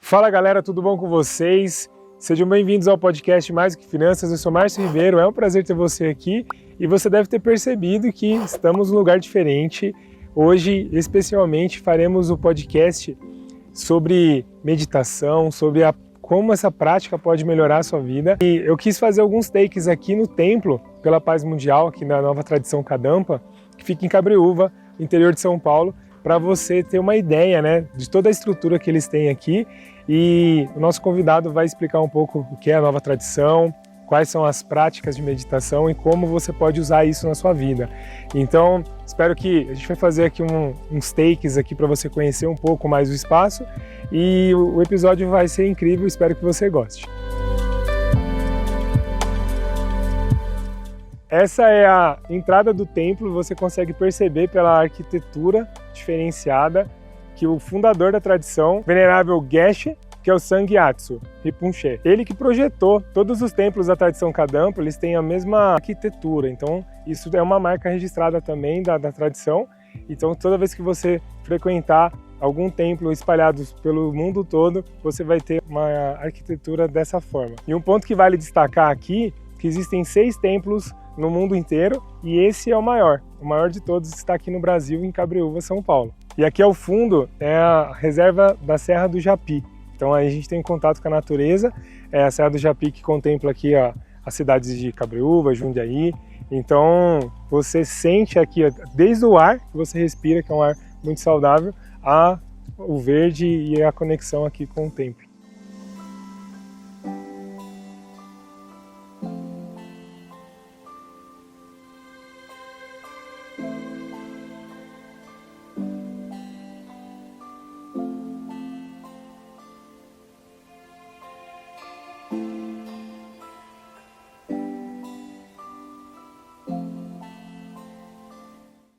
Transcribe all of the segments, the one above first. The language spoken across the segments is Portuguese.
Fala galera, tudo bom com vocês? Sejam bem-vindos ao podcast Mais Do Que Finanças. Eu sou Márcio Ribeiro, é um prazer ter você aqui e você deve ter percebido que estamos num lugar diferente. Hoje, especialmente, faremos o podcast sobre meditação, sobre como essa prática pode melhorar a sua vida. E eu quis fazer alguns takes aqui no Templo pela Paz Mundial, aqui na Nova Tradição Kadampa, que fica em Cabreúva, interior de São Paulo, para você ter uma ideia, né, de toda a estrutura que eles têm aqui. E o nosso convidado vai explicar um pouco o que é a Nova Tradição, quais são as práticas de meditação e como você pode usar isso na sua vida. Então, espero que a gente vai fazer aqui uns takes aqui para você conhecer um pouco mais o espaço e o episódio vai ser incrível, espero que você goste. Essa é a entrada do templo, você consegue perceber pela arquitetura diferenciada que o fundador da tradição, Venerável Geshe, que é o Sangyatso Rinpoche, ele que projetou todos os templos da tradição Kadampa, eles têm a mesma arquitetura, então isso é uma marca registrada também da tradição. Então toda vez que você frequentar algum templo espalhado pelo mundo todo, você vai ter uma arquitetura dessa forma. E um ponto que vale destacar aqui, que existem 6 templos no mundo inteiro e esse é o maior de todos está aqui no Brasil, em Cabreúva, São Paulo. E aqui ao fundo é a reserva da Serra do Japi. Então aí a gente tem contato com a natureza, é a Serra do Japi que contempla aqui as cidades de Cabreúva, Jundiaí. Então você sente aqui, desde o ar que você respira, que é um ar muito saudável, o verde e a conexão aqui com o templo.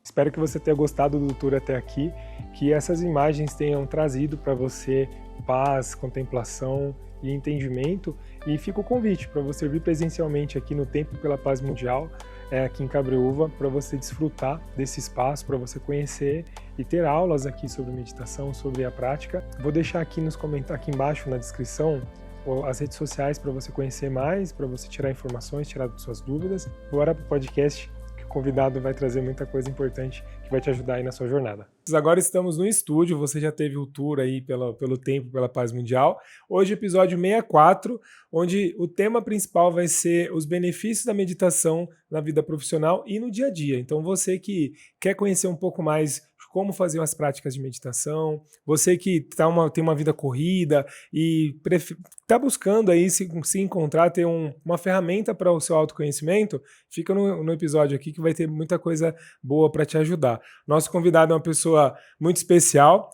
Espero que você tenha gostado do tour até aqui, que essas imagens tenham trazido para você paz, contemplação e entendimento. E fica o convite para você vir presencialmente aqui no Templo pela Paz Mundial, aqui em Cabreúva, para você desfrutar desse espaço, para você conhecer e ter aulas aqui sobre meditação, sobre a prática. Vou deixar aqui nos comentários, aqui embaixo na descrição, as redes sociais para você conhecer mais, para você tirar informações, tirar suas dúvidas. Bora para o podcast. O convidado vai trazer muita coisa importante que vai te ajudar aí na sua jornada. Agora estamos no estúdio, você já teve o tour aí pelo Templo, pela Paz Mundial. Hoje episódio 64, onde o tema principal vai ser os benefícios da meditação na vida profissional e no dia a dia. Então você que quer conhecer um pouco mais como fazer as práticas de meditação, você que tem uma vida corrida e está buscando aí se encontrar, ter uma ferramenta para o seu autoconhecimento, fica no episódio aqui que vai ter muita coisa boa para te ajudar. Nosso convidado é uma pessoa muito especial,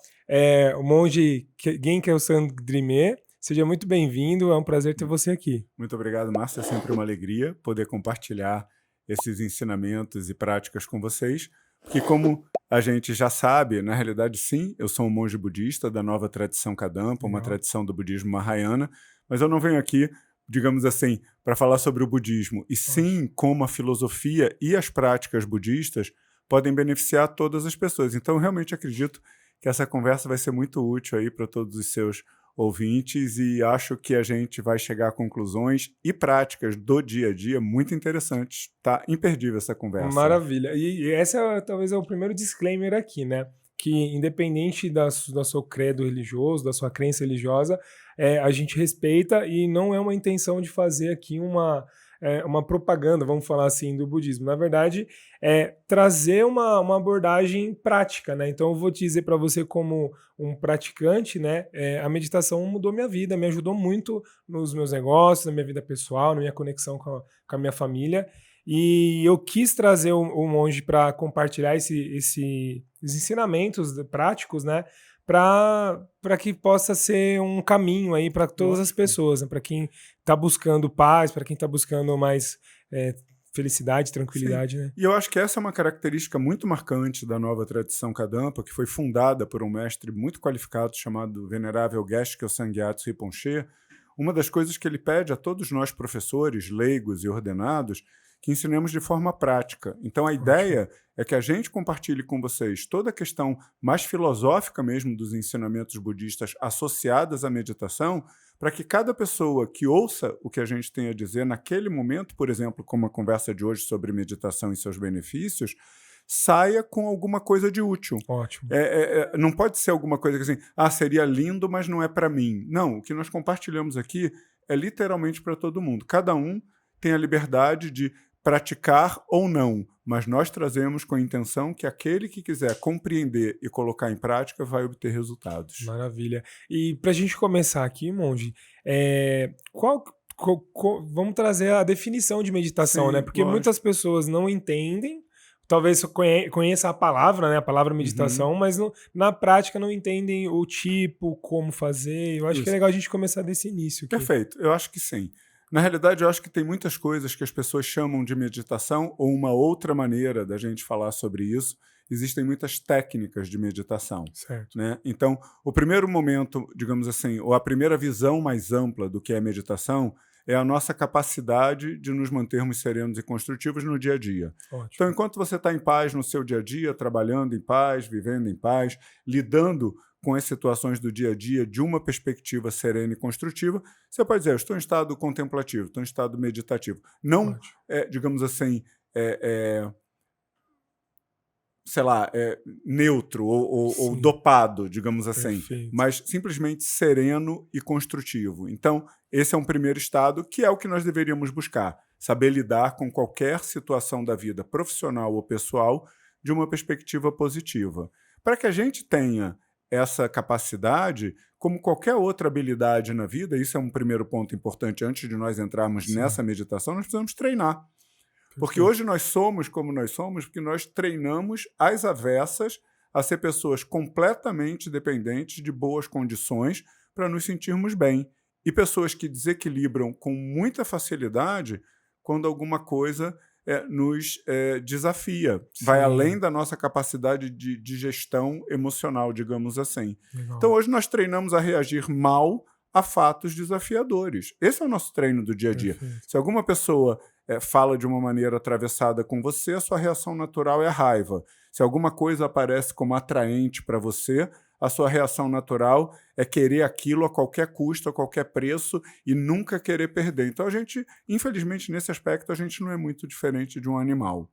o monge Genke Sangdrime. Seja muito bem-vindo, é um prazer ter você aqui. Muito obrigado, Márcio, é sempre uma alegria poder compartilhar esses ensinamentos e práticas com vocês, porque como a gente já sabe, na realidade sim, eu sou um monge budista da Nova Tradição Kadampa, uma tradição do budismo Mahayana, mas eu não venho aqui, digamos assim, para falar sobre o budismo, e sim como a filosofia e as práticas budistas podem beneficiar todas as pessoas. Então eu realmente acredito que essa conversa vai ser muito útil aí para todos os seus ouvintes e acho que a gente vai chegar a conclusões e práticas do dia a dia muito interessantes. Tá imperdível essa conversa. Maravilha. E esse talvez é o primeiro disclaimer aqui, né? Que independente do seu credo religioso, da sua crença religiosa, a gente respeita e não é uma intenção de fazer aqui uma propaganda, vamos falar assim, do budismo. Na verdade, é trazer uma abordagem prática, né? Então eu vou te dizer para você como um praticante, né? A meditação mudou minha vida, me ajudou muito nos meus negócios, na minha vida pessoal, na minha conexão com a minha família. E eu quis trazer o monge para compartilhar esses ensinamentos práticos, né? Para que possa ser um caminho aí para todas as pessoas, né? Para quem está buscando paz, para quem está buscando mais felicidade, tranquilidade. Né? E eu acho que essa é uma característica muito marcante da Nova Tradição Kadampa, que foi fundada por um mestre muito qualificado chamado Venerável Geshe Sangyatso Rinpoche. Uma das coisas que ele pede a todos nós professores, leigos e ordenados, que ensinemos de forma prática. Então, a ideia é que a gente compartilhe com vocês toda a questão mais filosófica mesmo dos ensinamentos budistas associadas à meditação, para que cada pessoa que ouça o que a gente tem a dizer naquele momento, por exemplo, como a conversa de hoje sobre meditação e seus benefícios, saia com alguma coisa de útil. Ótimo. Não pode ser alguma coisa que assim, seria lindo, mas não é para mim. Não, o que nós compartilhamos aqui é literalmente para todo mundo. Cada um tem a liberdade de praticar ou não, mas nós trazemos com a intenção que aquele que quiser compreender e colocar em prática vai obter resultados. Maravilha. E para a gente começar aqui, Monge, vamos trazer a definição de meditação, Sim, né? Porque lógico. muitas pessoas não entendem, talvez conheça a palavra, né? A palavra meditação, mas na prática não entendem o tipo, como fazer. Eu acho que é legal a gente começar desse início aqui. Perfeito, eu acho que sim. Na realidade, eu acho que tem muitas coisas que as pessoas chamam de meditação ou uma outra maneira da gente falar sobre isso. Existem muitas técnicas de meditação. Certo. Né? Então, o primeiro momento, digamos assim, ou a primeira visão mais ampla do que é meditação é a nossa capacidade de nos mantermos serenos e construtivos no dia a dia. Ótimo. Então, enquanto você está em paz no seu dia a dia, trabalhando em paz, vivendo em paz, lidando com as situações do dia a dia de uma perspectiva serena e construtiva, você pode dizer, eu estou em estado contemplativo, estou em estado meditativo. Não, digamos assim, sei lá, neutro ou dopado, digamos assim, mas simplesmente sereno e construtivo. Então, esse é um primeiro estado que é o que nós deveríamos buscar, saber lidar com qualquer situação da vida profissional ou pessoal de uma perspectiva positiva. Para que a gente tenha essa capacidade, como qualquer outra habilidade na vida, isso é um primeiro ponto importante antes de nós entrarmos nessa meditação, nós precisamos treinar. Porque hoje nós somos como nós somos porque nós treinamos às avessas a ser pessoas completamente dependentes de boas condições para nos sentirmos bem. E pessoas que desequilibram com muita facilidade quando alguma coisa nos desafia. Sim. Vai além da nossa capacidade de gestão emocional, digamos assim. Legal. Então hoje nós treinamos a reagir mal a fatos desafiadores. Esse é o nosso treino do dia a dia. Perfeito. Se alguma pessoa fala de uma maneira atravessada com você, a sua reação natural é a raiva. Se alguma coisa aparece como atraente para você, a sua reação natural é querer aquilo a qualquer custo, a qualquer preço e nunca querer perder. Então a gente, infelizmente, nesse aspecto, a gente não é muito diferente de um animal.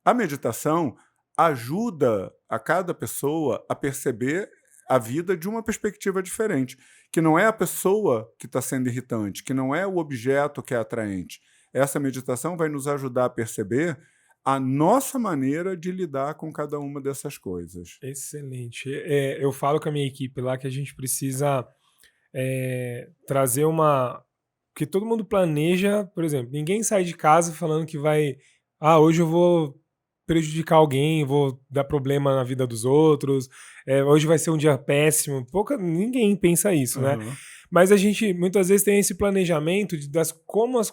A meditação ajuda a cada pessoa a perceber a vida de uma perspectiva diferente, que não é a pessoa que está sendo irritante, que não é o objeto que é atraente. Essa meditação vai nos ajudar a perceber a nossa maneira de lidar com cada uma dessas coisas. Excelente. Eu falo com a minha equipe lá que a gente precisa trazer que todo mundo planeja, por exemplo, ninguém sai de casa falando que vai, hoje eu vou prejudicar alguém, vou dar problema na vida dos outros, hoje vai ser um dia péssimo. Ninguém pensa isso, né? Mas a gente muitas vezes tem esse planejamento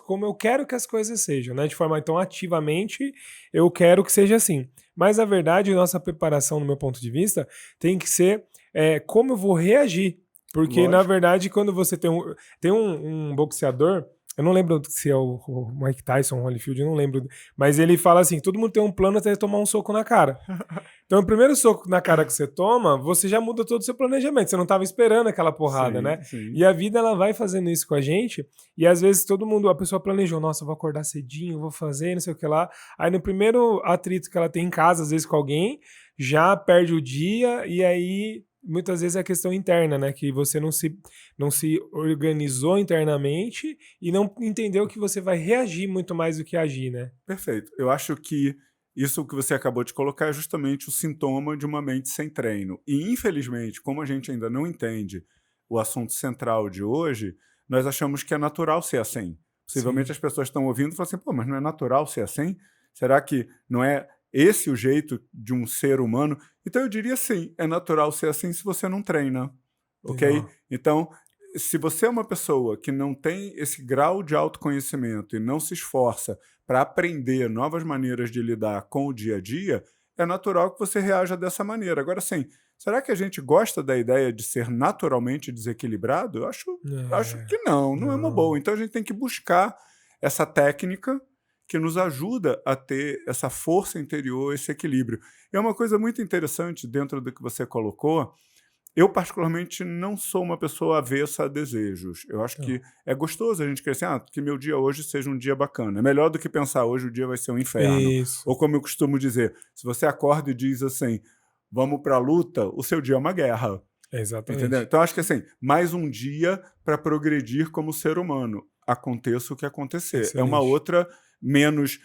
como eu quero que as coisas sejam, né? De forma então ativamente eu quero que seja assim. Mas a verdade, nossa preparação, no meu ponto de vista, tem que ser como eu vou reagir. Porque, lógico, na verdade, quando você tem um boxeador, eu não lembro se é o Mike Tyson, o Holyfield, eu não lembro. Mas ele fala assim, todo mundo tem um plano até tomar um soco na cara. Então, o primeiro soco na cara que você toma, você já muda todo o seu planejamento. Você não estava esperando aquela porrada, né? Sim. E a vida, ela vai fazendo isso com a gente. E, às vezes, a pessoa planejou, nossa, eu vou acordar cedinho, vou fazer, não sei o que lá. Aí, no primeiro atrito que ela tem em casa, às vezes com alguém, já perde o dia e aí... Muitas vezes é a questão interna, né? Que você não se organizou internamente e não entendeu que você vai reagir muito mais do que agir, né? Perfeito. Eu acho que isso que você acabou de colocar é justamente o sintoma de uma mente sem treino. E, infelizmente, como a gente ainda não entende o assunto central de hoje, nós achamos que é natural ser assim. Possivelmente as pessoas estão ouvindo e falam assim, mas não é natural ser assim? Será que não é esse o jeito de um ser humano? Então eu diria sim, é natural ser assim se você não treina, ok? Então, se você é uma pessoa que não tem esse grau de autoconhecimento e não se esforça para aprender novas maneiras de lidar com o dia a dia, é natural que você reaja dessa maneira. Agora sim, será que a gente gosta da ideia de ser naturalmente desequilibrado? Eu acho que não é uma boa. Então a gente tem que buscar essa técnica que nos ajuda a ter essa força interior, esse equilíbrio. É uma coisa muito interessante dentro do que você colocou. Eu, particularmente, não sou uma pessoa avessa a desejos. Eu acho que é gostoso a gente querer assim, que meu dia hoje seja um dia bacana. É melhor do que pensar hoje o dia vai ser um inferno. Isso, Ou como eu costumo dizer, se você acorda e diz assim, vamos para a luta, o seu dia é uma guerra. Entendeu? exatamente. Então, acho que assim, mais um dia para progredir como ser humano. Aconteça o que acontecer. É uma Excelente. outra, menos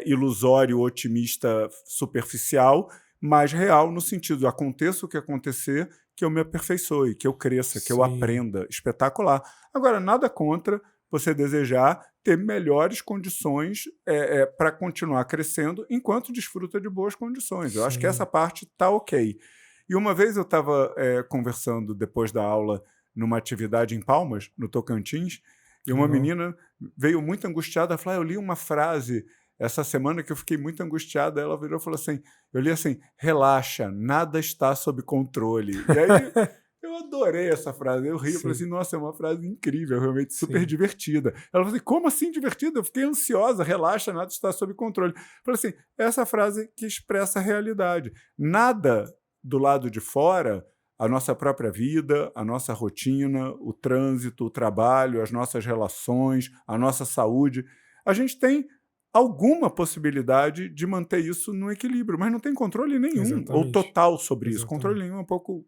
ilusório, otimista, superficial, mais real, no sentido, aconteça o que acontecer, que eu me aperfeiçoe, que eu cresça, que eu Sim, aprenda. Espetacular. Agora, nada contra você desejar ter melhores condições para continuar crescendo enquanto desfruta de boas condições. Eu acho que essa sim. parte está ok. E uma vez eu estava conversando depois da aula numa atividade em Palmas, no Tocantins, e uma Legal. menina veio muito angustiada, ela falou, eu li uma frase essa semana que eu fiquei muito angustiada, ela virou e falou assim, eu li assim, relaxa, nada está sob controle. E aí eu adorei essa frase, eu ri, eu falei Sim, assim, nossa, é uma frase incrível, realmente super sim. divertida. Ela falou assim, como assim divertida? Eu fiquei ansiosa, relaxa, nada está sob controle. Eu falei assim, essa frase que expressa a realidade. Nada do lado de fora, a nossa própria vida, a nossa rotina, o trânsito, o trabalho, as nossas relações, a nossa saúde, a gente tem alguma possibilidade de manter isso no equilíbrio, mas não tem controle nenhum, ou Exatamente, total sobre isso. Controle exatamente. nenhum é um pouco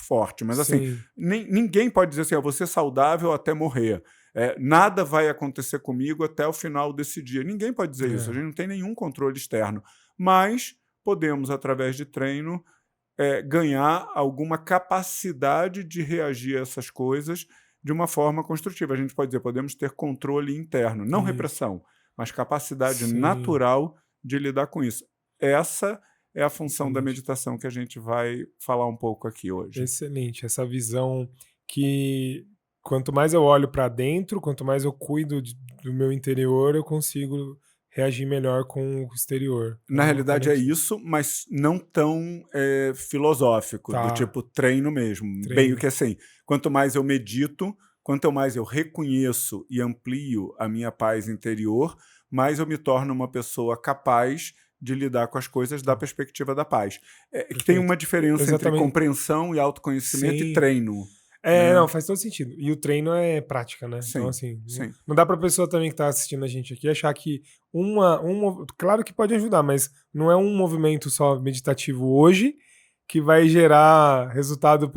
forte, mas assim, Sim, ninguém pode dizer assim, eu vou ser saudável até morrer. Nada vai acontecer comigo até o final desse dia. Ninguém pode dizer isso, a é, gente não tem nenhum controle externo. Mas podemos, através de treino, ganhar alguma capacidade de reagir a essas coisas de uma forma construtiva. A gente pode dizer, podemos ter controle interno, não isso. repressão, mas capacidade Sim, natural de lidar com isso. Essa é a função da excelente. meditação que a gente vai falar um pouco aqui hoje. Excelente, essa visão que quanto mais eu olho para dentro, quanto mais eu cuido do meu interior, eu consigo reagir melhor com o exterior. É Na uma forma realidade é de isso, mas não tão filosófico, do tá, tipo treino mesmo. Meio treino. que assim, quanto mais eu medito, quanto mais eu reconheço e amplio a minha paz interior, mais eu me torno uma pessoa capaz de lidar com as coisas da Tá, perspectiva da paz. Que tem perfeito. uma diferença entre Exatamente. compreensão e autoconhecimento e Sim. treino, É, né? não, faz todo sentido. E o treino é prática, né. Então, Sim, assim, sim. não dá pra pessoa também que tá assistindo a gente aqui achar que claro que pode ajudar, mas não é um movimento só meditativo hoje que vai gerar resultado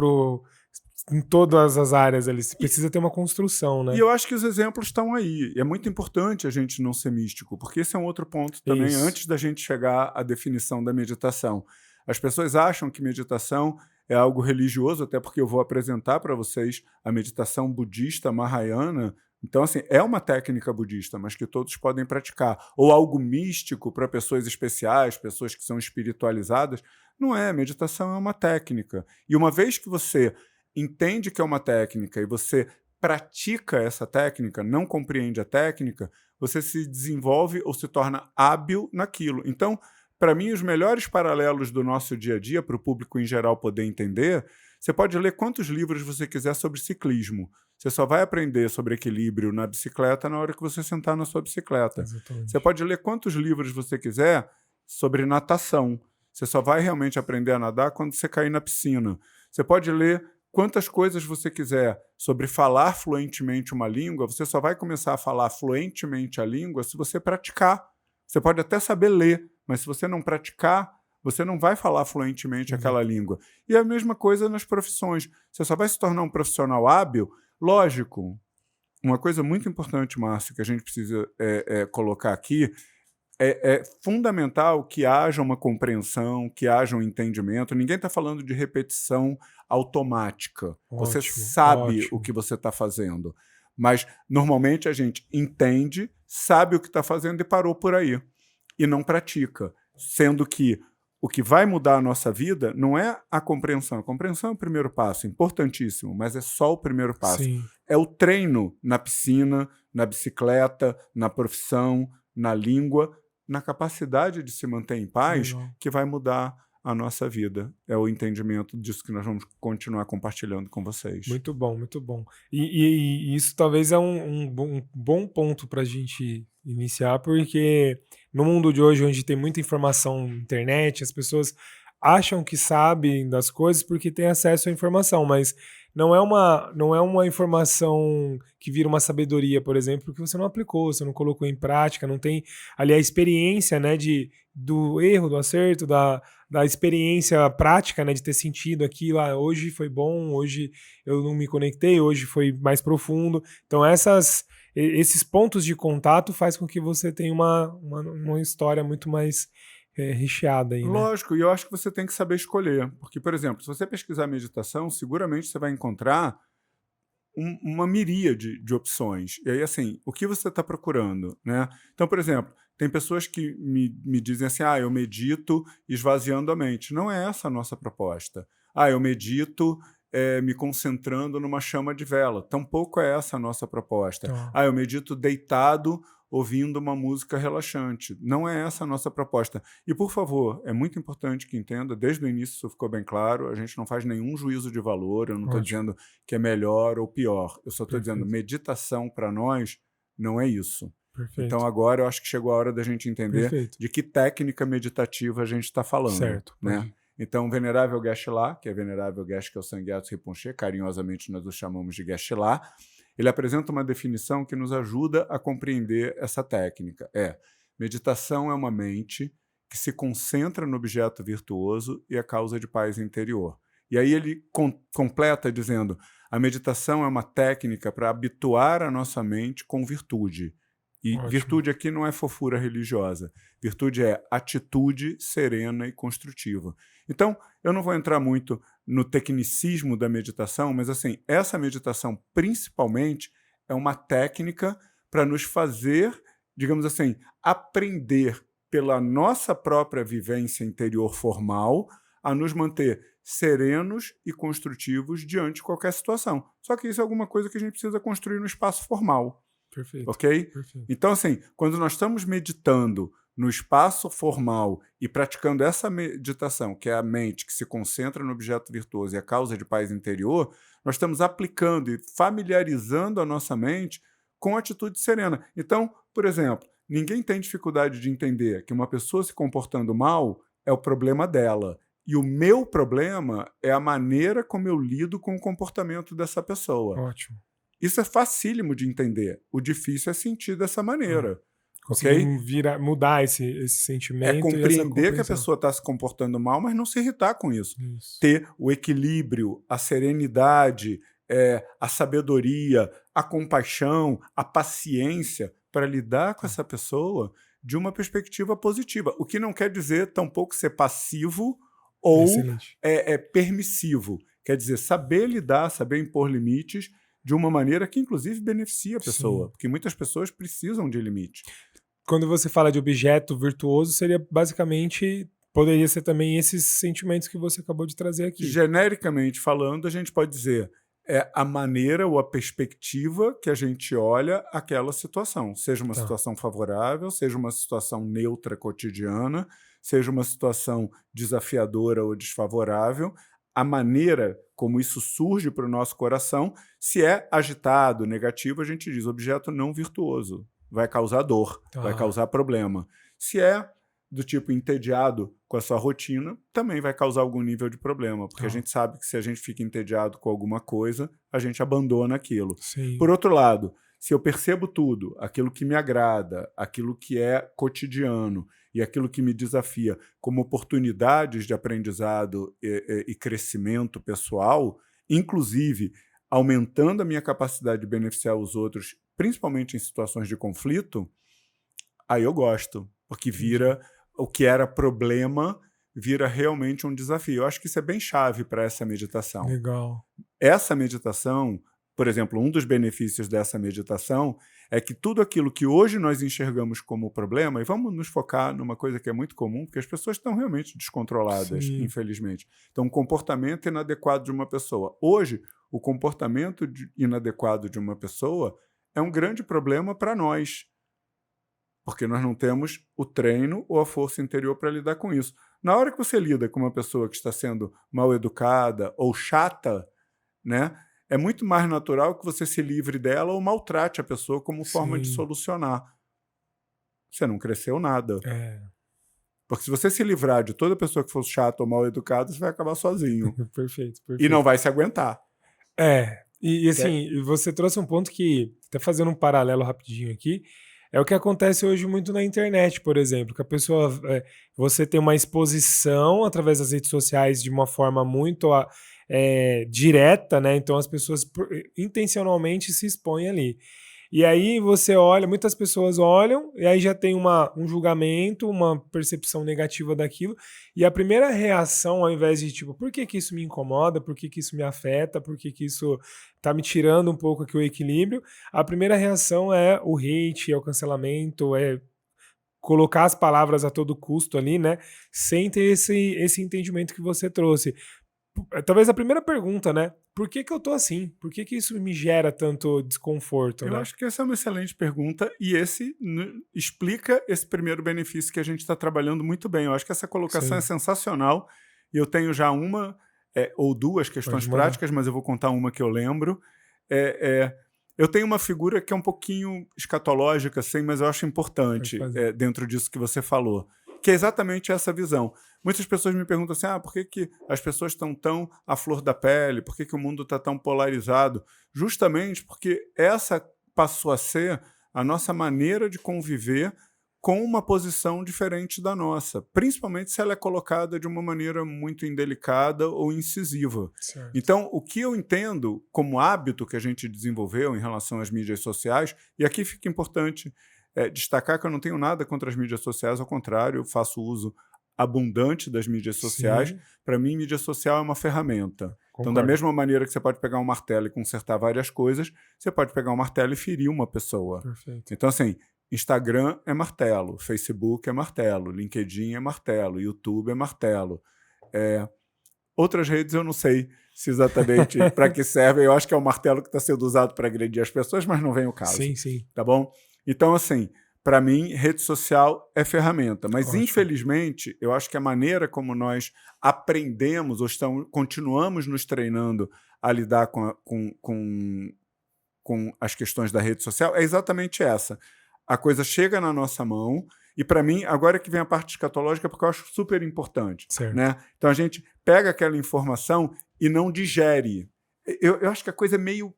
em todas as áreas ali. Você precisa ter uma construção, E né. eu acho que os exemplos estão aí. E é muito importante a gente não ser místico, porque esse é um outro ponto também, Isso. antes da gente chegar à definição da meditação. As pessoas acham que meditação é algo religioso, até porque eu vou apresentar para vocês a meditação budista Mahayana. Então, assim, é uma técnica budista, mas que todos podem praticar. Ou algo místico para pessoas especiais, pessoas que são espiritualizadas. Não é, meditação é uma técnica. E uma vez que você entende que é uma técnica e você pratica essa técnica, não compreende a técnica, você se desenvolve ou se torna hábil naquilo. Então, para mim, os melhores paralelos do nosso dia a dia, para o público em geral poder entender, você pode ler quantos livros você quiser sobre ciclismo. Você só vai aprender sobre equilíbrio na bicicleta na hora que você sentar na sua bicicleta. Você Exatamente. pode ler quantos livros você quiser sobre natação. Você só vai realmente aprender a nadar quando você cair na piscina. Você pode ler quantas coisas você quiser sobre falar fluentemente uma língua, você só vai começar a falar fluentemente a língua se você praticar. Você pode até saber ler, mas se você não praticar, você não vai falar fluentemente Uhum. aquela língua. E a mesma coisa nas profissões. Você só vai se tornar um profissional hábil, lógico. Uma coisa muito importante, Márcio, que a gente precisa colocar aqui é fundamental que haja uma compreensão, que haja um entendimento. Ninguém está falando de repetição automática. Você Ótimo, sabe o ótimo. que você está fazendo, mas normalmente a gente entende, sabe o que está fazendo e parou por aí. E não pratica. Sendo que o que vai mudar a nossa vida não é a compreensão. A compreensão é o primeiro passo, importantíssimo, mas é só o primeiro passo. Sim, É o treino na piscina, na bicicleta, na profissão, na língua, na capacidade de se manter em paz, legal. que vai mudar a nossa vida. É o entendimento disso que nós vamos continuar compartilhando com vocês. Muito bom, muito bom. E isso talvez é um bom ponto para a gente Iniciar, porque no mundo de hoje, onde tem muita informação na internet, as pessoas acham que sabem das coisas porque têm acesso à informação, mas não é uma informação que vira uma sabedoria, por exemplo, porque você não aplicou, você não colocou em prática, não tem ali a experiência, né, do erro, do acerto, da experiência prática, né, de ter sentido aquilo, hoje foi bom, hoje eu não me conectei, hoje foi mais profundo. Então esses pontos de contato faz com que você tenha uma história muito mais recheada aí, né? Lógico, e eu acho que você tem que saber escolher. Porque, por exemplo, se você pesquisar meditação, seguramente você vai encontrar uma miríade de opções. E aí, assim, o que você está procurando, né? Então, por exemplo, tem pessoas que me dizem assim, eu medito esvaziando a mente. Não é essa a nossa proposta. Eu medito me concentrando numa chama de vela. Tampouco é essa a nossa proposta. Tá. Eu medito deitado ouvindo uma música relaxante. Não é essa a nossa proposta. E, por favor, é muito importante que entenda, desde o início isso ficou bem claro, a gente não faz nenhum juízo de valor, eu não estou Ótimo. dizendo que é melhor ou pior. Eu só estou dizendo, Perfeito. meditação para nós não é isso. Então Perfeito. agora eu acho que chegou a hora da gente entender Perfeito. de que técnica meditativa a gente está falando. Certo. Né? Pode. Então, Venerável Geshe-la, que é Venerável Geshe, que é o Sangyatso Rinpoche, carinhosamente nós o chamamos de Geshe-la, ele apresenta uma definição que nos ajuda a compreender essa técnica. Meditação é uma mente que se concentra no objeto virtuoso e a causa de paz interior. E aí ele completa dizendo, a meditação é uma técnica para habituar a nossa mente com virtude. E Ótimo. Virtude aqui não é fofura religiosa. Virtude é atitude serena e construtiva. Então, eu não vou entrar muito no tecnicismo da meditação, mas assim, essa meditação principalmente é uma técnica para nos fazer, digamos assim, aprender pela nossa própria vivência interior formal a nos manter serenos e construtivos diante de qualquer situação. Só que isso é alguma coisa que a gente precisa construir no espaço formal. Perfeito. Ok? Perfeito. Então, assim, quando nós estamos meditando no espaço formal e praticando essa meditação, que é a mente que se concentra no objeto virtuoso e a causa de paz interior, nós estamos aplicando e familiarizando a nossa mente com atitude serena. Então, por exemplo, ninguém tem dificuldade de entender que uma pessoa se comportando mal é o problema dela. E o meu problema é a maneira como eu lido com o comportamento dessa pessoa. Ótimo. Isso é facílimo de entender. O difícil é sentir dessa maneira. Conseguir Ok? mudar esse sentimento e essa Compreender que a compreensão. pessoa está se comportando mal, mas não se irritar com isso. Isso. Ter o equilíbrio, a serenidade, a sabedoria, a compaixão, a paciência para lidar com essa pessoa de uma perspectiva positiva. O que não quer dizer tampouco ser passivo ou Excelente. permissivo. Quer dizer, saber lidar, saber impor limites de uma maneira que, inclusive, beneficia a pessoa. Sim. Porque muitas pessoas precisam de limite. Quando você fala de objeto virtuoso, seria basicamente, poderia ser também esses sentimentos que você acabou de trazer aqui. Genericamente falando, a gente pode dizer a maneira ou a perspectiva que a gente olha aquela situação. Seja uma situação favorável, seja uma situação neutra cotidiana, seja uma situação desafiadora ou desfavorável, a maneira como isso surge para o nosso coração, se é agitado, negativo, a gente diz objeto não virtuoso, vai causar dor, vai causar problema. Se é do tipo entediado com a sua rotina, também vai causar algum nível de problema, porque a gente sabe que se a gente fica entediado com alguma coisa, a gente abandona aquilo. Sim. Por outro lado, se eu percebo tudo, aquilo que me agrada, aquilo que é cotidiano e aquilo que me desafia como oportunidades de aprendizado e crescimento pessoal, inclusive aumentando a minha capacidade de beneficiar os outros, principalmente em situações de conflito, aí eu gosto, porque vira o que era problema, vira realmente um desafio. Eu acho que isso é bem chave para essa meditação. Legal. Essa meditação, por exemplo, um dos benefícios dessa meditação é que tudo aquilo que hoje nós enxergamos como problema, e vamos nos focar numa coisa que é muito comum, porque as pessoas estão realmente descontroladas, infelizmente. Então, o comportamento inadequado de uma pessoa. Hoje, o comportamento inadequado de uma pessoa é um grande problema para nós, porque nós não temos o treino ou a força interior para lidar com isso. Na hora que você lida com uma pessoa que está sendo mal educada ou chata, né, é muito mais natural que você se livre dela ou maltrate a pessoa como forma de solucionar. você não cresceu nada. É, Porque se você se livrar de toda pessoa que for chata ou mal educada, você vai acabar sozinho. perfeito, E não perfeito. vai se aguentar. E Que é- assim, você trouxe um ponto que, até fazendo um paralelo rapidinho aqui, é o que acontece hoje muito na internet, por exemplo, que a pessoa, você tem uma exposição através das redes sociais de uma forma muito direta, né? Então as pessoas intencionalmente se expõem ali. E aí você olha, muitas pessoas olham, e aí já tem um julgamento, uma percepção negativa daquilo, e a primeira reação, ao invés de tipo, por que que isso me incomoda, por que que isso me afeta, por que que isso tá me tirando um pouco aqui o equilíbrio, a primeira reação é o hate, é o cancelamento, é colocar as palavras a todo custo ali, né? Sem ter esse entendimento que você trouxe. Talvez a primeira pergunta, né? Por que que eu tô assim? Por que que isso me gera tanto desconforto, Eu né? acho que essa é uma excelente pergunta e explica esse primeiro benefício que a gente está trabalhando muito bem. Eu acho que essa colocação é Sim, sensacional e eu tenho já uma ou duas pode questões mandar. práticas, mas eu vou contar uma que eu lembro. É, é, eu tenho uma figura que é um pouquinho escatológica, assim, mas eu acho Pode importante fazer. dentro disso que você falou, que é exatamente essa visão. Muitas pessoas me perguntam assim, por que que as pessoas estão tão à flor da pele? Por que que o mundo está tão polarizado? Justamente porque essa passou a ser a nossa maneira de conviver com uma posição diferente da nossa, principalmente se ela é colocada de uma maneira muito indelicada ou incisiva. Certo. Então, o que eu entendo como hábito que a gente desenvolveu em relação às mídias sociais, e aqui fica importante destacar que eu não tenho nada contra as mídias sociais, ao contrário, eu faço uso abundante das mídias sociais. Sim, Para mim, mídia social é uma ferramenta. Então, da concordo. mesma maneira que você pode pegar um martelo e consertar várias coisas, você pode pegar um martelo e ferir uma pessoa. Perfeito. Então, assim, Instagram é martelo, Facebook é martelo, LinkedIn é martelo, YouTube é martelo. Outras redes eu não sei se exatamente para que servem. Eu acho que é o martelo que está sendo usado para agredir as pessoas, mas não vem o caso. Sim, sim. Tá bom? Então, assim, para mim, rede social é ferramenta. Mas, Ótimo. infelizmente, eu acho que a maneira como nós aprendemos ou continuamos nos treinando a lidar com as questões da rede social é exatamente essa. A coisa chega na nossa mão e, para mim, agora que vem a parte escatológica, porque eu acho super importante. Certo. Né? Então, a gente pega aquela informação e não digere. Eu acho que a coisa é meio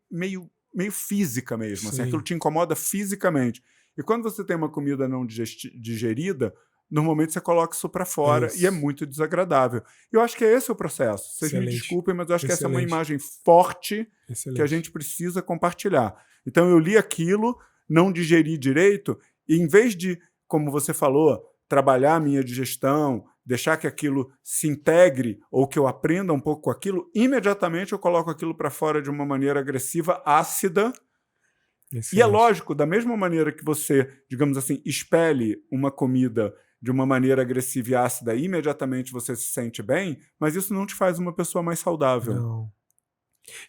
física mesmo. Assim, aquilo Sim. te incomoda fisicamente. E quando você tem uma comida não digerida, normalmente você coloca isso para fora e é Isso. muito desagradável. Eu acho que é esse o processo. Vocês me Excelente. desculpem, mas eu acho que essa é uma Excelente. imagem forte que a Excelente. gente precisa compartilhar. Então eu li aquilo, não digeri direito, e em vez de, como você falou, trabalhar a minha digestão, deixar que aquilo se integre ou que eu aprenda um pouco com aquilo, imediatamente eu coloco aquilo para fora de uma maneira agressiva, ácida. E é Excelente. lógico, da mesma maneira que você, digamos assim, expele uma comida de uma maneira agressiva e ácida, imediatamente você se sente bem, mas isso não te faz uma pessoa mais saudável. Não.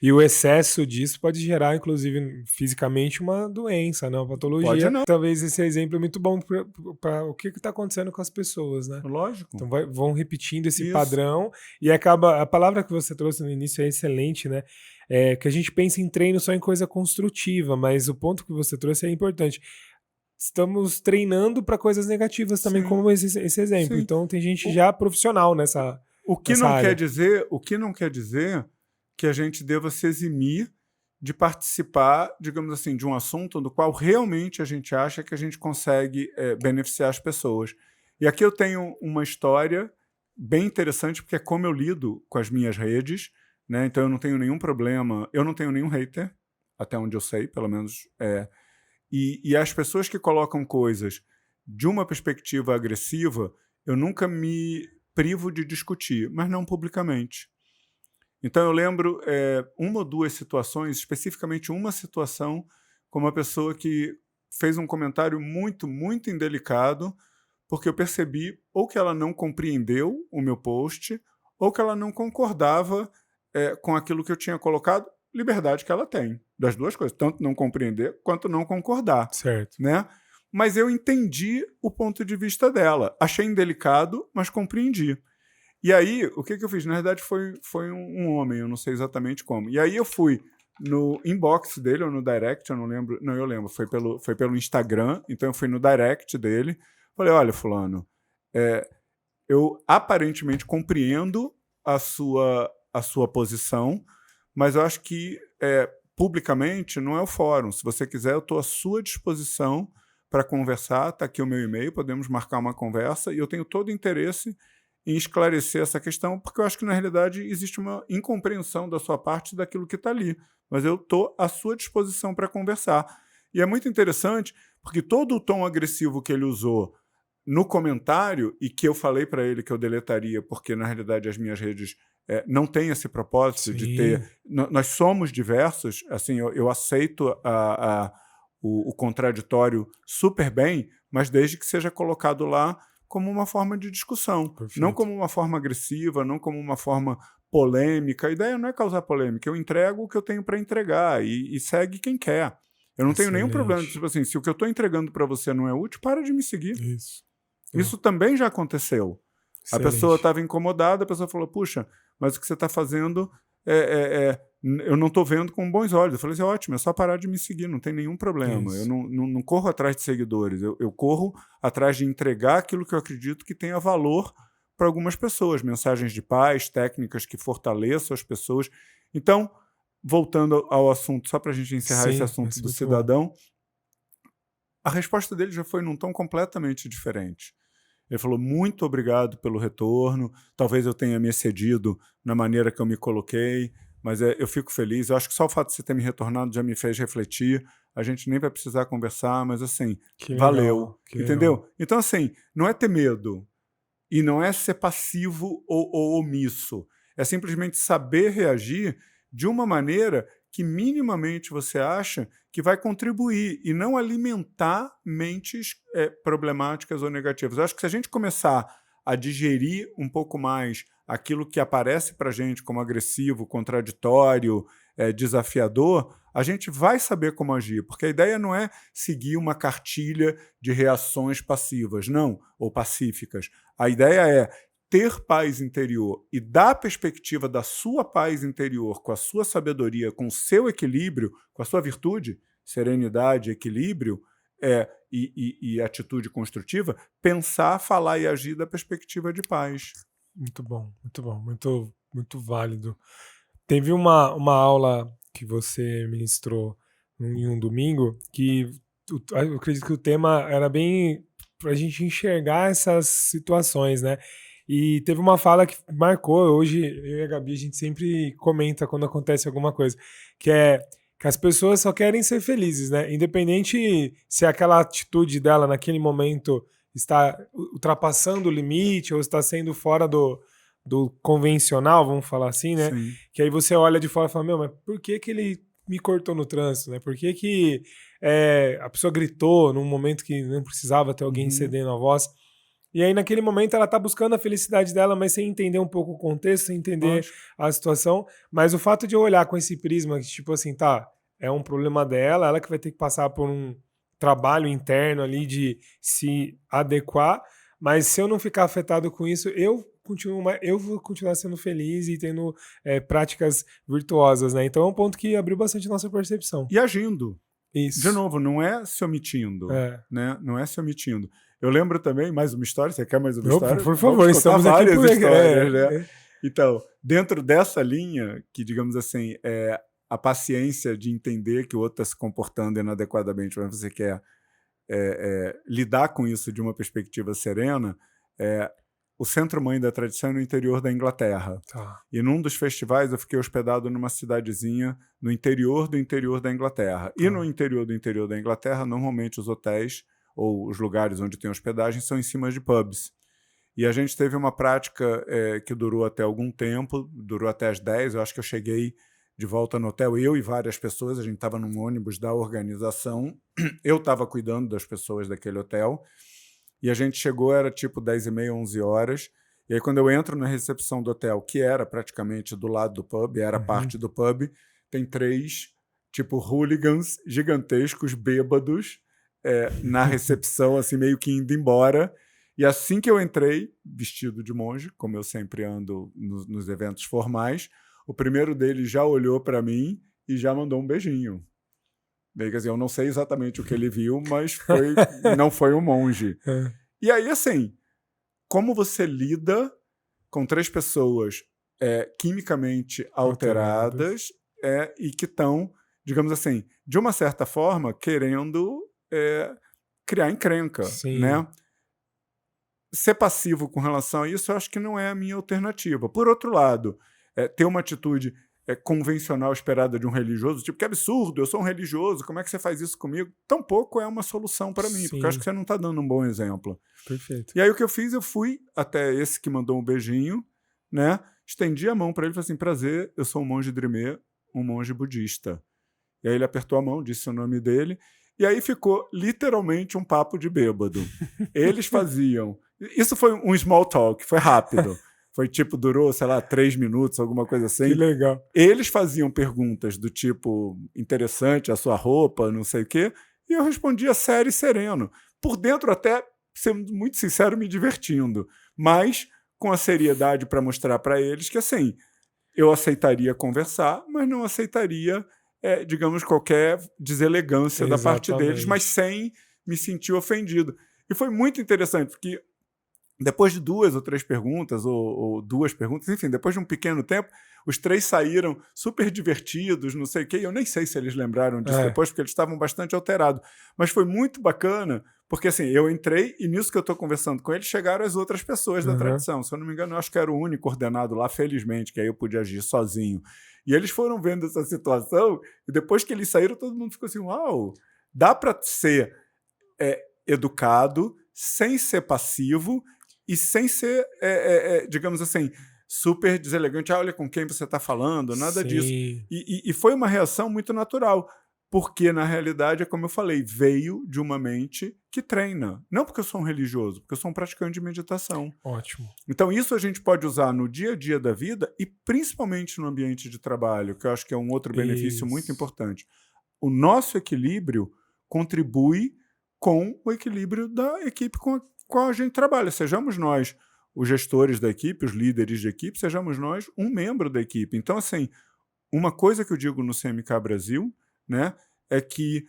E o excesso disso pode gerar, inclusive, fisicamente uma doença, né? Uma Pode patologia. não, Talvez esse exemplo é muito bom para o que está acontecendo com as pessoas, né? lógico. Então vão repetindo esse Isso. padrão e acaba. A palavra que você trouxe no início é excelente, né? É que a gente pensa em treino só em coisa construtiva, mas o ponto que você trouxe é importante. Estamos treinando para coisas negativas também, Sim, como esse exemplo. sim. Então tem gente já profissional nessa O que não área. quer dizer que a gente deva se eximir de participar, digamos assim, de um assunto do qual realmente a gente acha que a gente consegue beneficiar as pessoas. E aqui eu tenho uma história bem interessante, porque é como eu lido com as minhas redes, né? Então eu não tenho nenhum problema, eu não tenho nenhum hater, até onde eu sei, pelo menos. E as pessoas que colocam coisas de uma perspectiva agressiva, eu nunca me privo de discutir, mas não publicamente. Então eu lembro uma ou duas situações, especificamente uma situação, com uma pessoa que fez um comentário muito, muito indelicado, porque eu percebi ou que ela não compreendeu o meu post, ou que ela não concordava com aquilo que eu tinha colocado, liberdade que ela tem, das duas coisas, tanto não compreender quanto não concordar. Certo. Né? Mas eu entendi o ponto de vista dela. Achei indelicado, mas compreendi. E aí, o que eu fiz? Na verdade, foi um homem, eu não sei exatamente como. E aí eu fui no inbox dele ou no direct, eu não lembro. Não, eu lembro, foi pelo Instagram, então eu fui no direct dele. Falei, olha, fulano, eu aparentemente compreendo a sua posição, mas eu acho que publicamente não é o fórum. Se você quiser, eu estou à sua disposição para conversar, está aqui o meu e-mail, podemos marcar uma conversa, e eu tenho todo o interesse em esclarecer essa questão, porque eu acho que, na realidade, existe uma incompreensão da sua parte daquilo que está ali. Mas eu estou à sua disposição para conversar. E é muito interessante, porque todo o tom agressivo que ele usou no comentário, e que eu falei para ele que eu deletaria, porque, na realidade, as minhas redes não têm esse propósito de ter... Nós somos diversos, assim, eu aceito o contraditório super bem, mas desde que seja colocado lá como uma forma de discussão, Perfeito. Não como uma forma agressiva, não como uma forma polêmica. A ideia não é causar polêmica, eu entrego o que eu tenho para entregar e segue quem quer. Eu não tenho nenhum problema, tipo assim, se o que eu estou entregando para você não é útil, para de me seguir. Isso também já aconteceu. A pessoa estava incomodada, a pessoa falou, puxa, mas o que você está fazendo eu não estou vendo com bons olhos. Eu falei assim, ótimo, é só parar de me seguir, não tem nenhum problema. Eu não corro atrás de seguidores, eu corro atrás de entregar aquilo que eu acredito que tenha valor para algumas pessoas, mensagens de paz, técnicas que fortaleçam as pessoas. Então, voltando ao assunto, só para a gente encerrar esse assunto do cidadão, a resposta dele já foi num tom completamente diferente. Ele falou, muito obrigado pelo retorno, talvez eu tenha me excedido na maneira que eu me coloquei, mas eu fico feliz. Eu acho que só o fato de você ter me retornado já me fez refletir. A gente nem vai precisar conversar, mas assim, valeu. Entendeu? Legal. Então, assim, não é ter medo e não é ser passivo ou omisso. É simplesmente saber reagir de uma maneira que minimamente você acha que vai contribuir e não alimentar mentes problemáticas ou negativas. Eu acho que se a gente começar a digerir um pouco mais aquilo que aparece para a gente como agressivo, contraditório, desafiador, a gente vai saber como agir, porque a ideia não é seguir uma cartilha de reações passivas, não, ou pacíficas. A ideia é ter paz interior e dar perspectiva da sua paz interior com a sua sabedoria, com o seu equilíbrio, com a sua virtude, serenidade, equilíbrio e atitude construtiva, pensar, falar e agir da perspectiva de paz. Muito bom, muito válido. Teve uma aula que você ministrou em um domingo que eu acredito que o tema era bem para a gente enxergar essas situações, né? E teve uma fala que marcou, hoje eu e a Gabi a gente sempre comenta quando acontece alguma coisa, que é que as pessoas só querem ser felizes, né? Independente se aquela atitude dela naquele momento está ultrapassando o limite ou está sendo fora do convencional, vamos falar assim, né? Sim. Que aí você olha de fora e fala, meu, mas por que ele me cortou no trânsito, né? Por que a pessoa gritou num momento que não precisava ter alguém cedendo a voz? E aí, naquele momento, ela tá buscando a felicidade dela, mas sem entender um pouco o contexto, sem entender a situação. Mas o fato de eu olhar com esse prisma, que, tipo assim, tá, é um problema dela, ela que vai ter que passar por um trabalho interno ali de se adequar, mas se eu não ficar afetado com isso, eu vou continuar sendo feliz e tendo práticas virtuosas, né? Então é um ponto que abriu bastante a nossa percepção. E agindo. Isso. De novo, não é se omitindo, né? Não é se omitindo. Eu lembro também, mais uma história, você quer mais uma história? Por favor, estamos aqui por histórias, né? Então, dentro dessa linha, que digamos assim, é a paciência de entender que o outro está se comportando inadequadamente, mas você quer lidar com isso de uma perspectiva serena, o Centro-Mãe da Tradição é no interior da Inglaterra. Tá. E num dos festivais eu fiquei hospedado numa cidadezinha no interior do interior da Inglaterra. E no interior do interior da Inglaterra, normalmente os hotéis ou os lugares onde tem hospedagem são em cima de pubs. E a gente teve uma prática que durou até algum tempo, durou até as 10, eu acho que eu cheguei de volta no hotel, eu e várias pessoas, a gente estava num ônibus da organização, eu estava cuidando das pessoas daquele hotel, e a gente chegou, era tipo 10h30, 11 horas, e aí quando eu entro na recepção do hotel, que era praticamente do lado do pub, era parte do pub, tem 3, tipo, hooligans gigantescos, bêbados, na recepção, assim, meio que indo embora. E assim que eu entrei, vestido de monge, como eu sempre ando nos eventos formais, o primeiro deles já olhou para mim e já mandou um beijinho. Quer dizer, eu não sei exatamente o que ele viu, mas não foi um monge. E aí, assim, como você lida com 3 pessoas quimicamente alteradas e que estão, digamos assim, de uma certa forma, querendo criar encrenca, né? Ser passivo com relação a isso, eu acho que não é a minha alternativa. Por outro lado, ter uma atitude convencional esperada de um religioso, tipo, que absurdo, eu sou um religioso, como é que você faz isso comigo? Tampouco é uma solução para mim, porque eu acho que você não está dando um bom exemplo. Perfeito. E aí o que eu fiz, eu fui até esse que mandou um beijinho, né? Estendi a mão para ele e falei assim, prazer, eu sou um monge Drimé, um monge budista. E aí ele apertou a mão, disse o nome dele, e aí ficou literalmente um papo de bêbado. Eles faziam... Isso foi um small talk, foi rápido. Foi tipo, durou, sei lá, 3 minutos, alguma coisa assim. Que legal. Eles faziam perguntas do tipo, interessante a sua roupa, não sei o quê, e eu respondia sério e sereno. Por dentro até, sendo muito sincero, me divertindo. Mas com a seriedade para mostrar para eles que, assim, eu aceitaria conversar, mas não aceitaria, digamos, qualquer deselegância da parte deles, mas sem me sentir ofendido. E foi muito interessante, porque depois de 2 ou 3 perguntas, ou 2 perguntas, enfim, depois de um pequeno tempo, os 3 saíram super divertidos, não sei o quê, e eu nem sei se eles lembraram disso depois, porque eles estavam bastante alterados. Mas foi muito bacana, porque assim, eu entrei e nisso que eu estou conversando com eles, chegaram as outras pessoas da tradição. Se eu não me engano, eu acho que era o único ordenado lá, felizmente, que aí eu podia agir sozinho. E eles foram vendo essa situação, e depois que eles saíram, todo mundo ficou assim, uau, dá para ser educado, sem ser passivo, e sem ser, digamos assim, super deselegante. Olha com quem você está falando, nada disso. E foi uma reação muito natural, porque, na realidade, é como eu falei, veio de uma mente que treina. Não porque eu sou um religioso, porque eu sou um praticante de meditação. Ótimo. Então, isso a gente pode usar no dia a dia da vida e principalmente no ambiente de trabalho, que eu acho que é um outro benefício muito importante. O nosso equilíbrio contribui com o equilíbrio da equipe com a qual a gente trabalha, sejamos nós os gestores da equipe, os líderes de equipe, sejamos nós um membro da equipe. Então, assim, uma coisa que eu digo no CMK Brasil, né, é que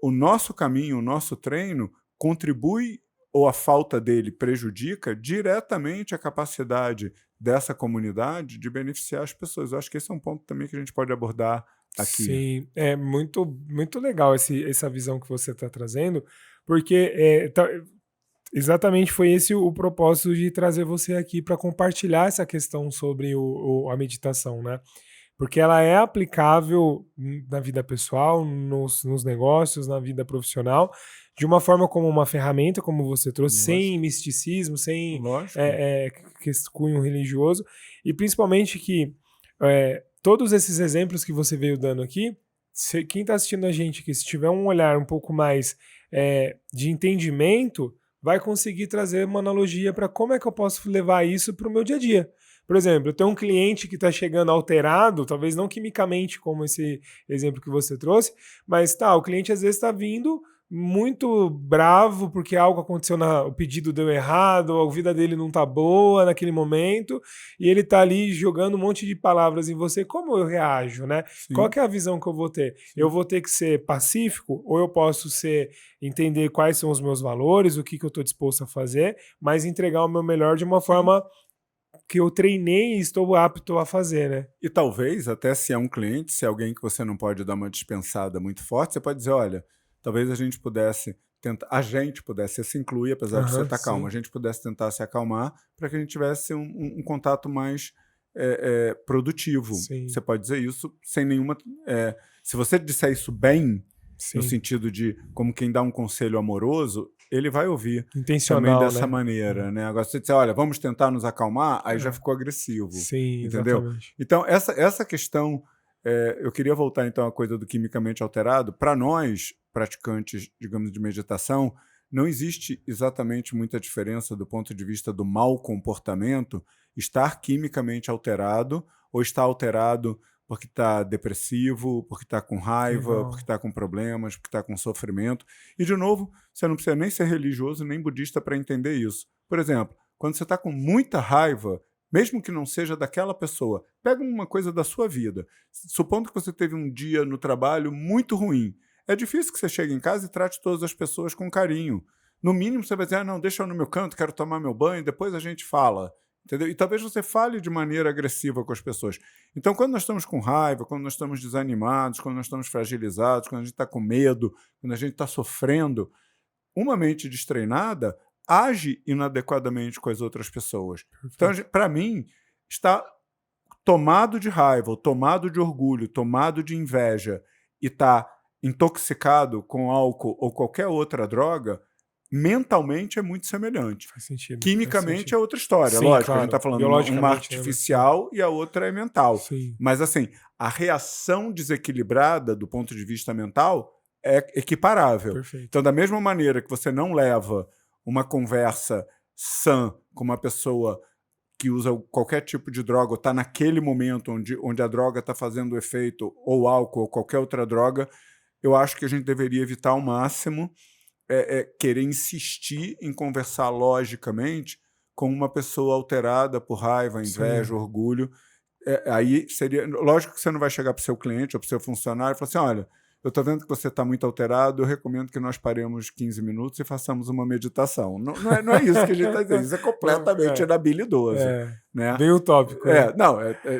o nosso caminho, o nosso treino contribui ou a falta dele prejudica diretamente a capacidade dessa comunidade de beneficiar as pessoas. Eu acho que esse é um ponto também que a gente pode abordar aqui. Sim, é muito, muito legal essa visão que você está trazendo, porque exatamente foi esse o propósito de trazer você aqui para compartilhar essa questão sobre a meditação, né? Porque ela é aplicável na vida pessoal, nos negócios, na vida profissional, de uma forma como uma ferramenta, como você trouxe, sem misticismo, sem cunho religioso, e principalmente que todos esses exemplos que você veio dando aqui, quem está assistindo a gente aqui, se tiver um olhar um pouco mais de entendimento, vai conseguir trazer uma analogia para como é que eu posso levar isso para o meu dia a dia. Por exemplo, eu tenho um cliente que está chegando alterado, talvez não quimicamente como esse exemplo que você trouxe, mas o cliente às vezes está vindo muito bravo porque algo aconteceu, o pedido deu errado, a vida dele não está boa naquele momento, e ele está ali jogando um monte de palavras em você. Como eu reajo, né? Sim. Qual que é a visão que eu vou ter? Sim. Eu vou ter que ser pacífico, ou eu posso entender quais são os meus valores, o que eu estou disposto a fazer, mas entregar o meu melhor de uma forma que eu treinei e estou apto a fazer, né? E talvez, até se é um cliente, se é alguém que você não pode dar uma dispensada muito forte, você pode dizer, olha, talvez a gente pudesse você se inclui, apesar de você estar calmo, a gente pudesse tentar se acalmar para que a gente tivesse um contato mais produtivo. Sim. Você pode dizer isso sem nenhuma... se você disser isso bem, sim, no sentido de como quem dá um conselho amoroso, ele vai ouvir intencional, também dessa maneira, né? Agora, se você disser, olha, vamos tentar nos acalmar, aí já ficou agressivo. Sim, entendeu? Exatamente. Então, essa questão... eu queria voltar, então, à coisa do quimicamente alterado. Para nós, praticantes, digamos, de meditação, não existe exatamente muita diferença do ponto de vista do mau comportamento estar quimicamente alterado ou estar alterado porque está depressivo, porque está com raiva, porque está com problemas, porque está com sofrimento. E, de novo, você não precisa nem ser religioso nem budista para entender isso. Por exemplo, quando você está com muita raiva, mesmo que não seja daquela pessoa. Pega uma coisa da sua vida. Supondo que você teve um dia no trabalho muito ruim. É difícil que você chegue em casa e trate todas as pessoas com carinho. No mínimo, você vai dizer, não, deixa eu no meu canto, quero tomar meu banho, depois a gente fala. Entendeu? E talvez você fale de maneira agressiva com as pessoas. Então, quando nós estamos com raiva, quando nós estamos desanimados, quando nós estamos fragilizados, quando a gente está com medo, quando a gente está sofrendo, uma mente destreinada age inadequadamente com as outras pessoas. Então, para mim, está tomado de raiva, ou tomado de orgulho, tomado de inveja e está intoxicado com álcool ou qualquer outra droga, mentalmente é muito semelhante. Faz sentido. Quimicamente é outra história, Sim, lógico. claro. A gente está falando uma artificial e a outra é mental. Sim. Mas, assim, a reação desequilibrada do ponto de vista mental é equiparável. Perfeito. Então, da mesma maneira que você não leva uma conversa sã com uma pessoa que usa qualquer tipo de droga ou está naquele momento onde a droga está fazendo efeito, ou álcool ou qualquer outra droga, eu acho que a gente deveria evitar ao máximo querer insistir em conversar logicamente com uma pessoa alterada por raiva, inveja, Sim. orgulho. Aí seria... Lógico que você não vai chegar para o seu cliente ou para o seu funcionário e falar assim, olha, eu estou vendo que você está muito alterado, eu recomendo que nós paremos 15 minutos e façamos uma meditação. Não é isso que a gente está dizendo, isso é completamente inabilidoso. Né? Bem utópico.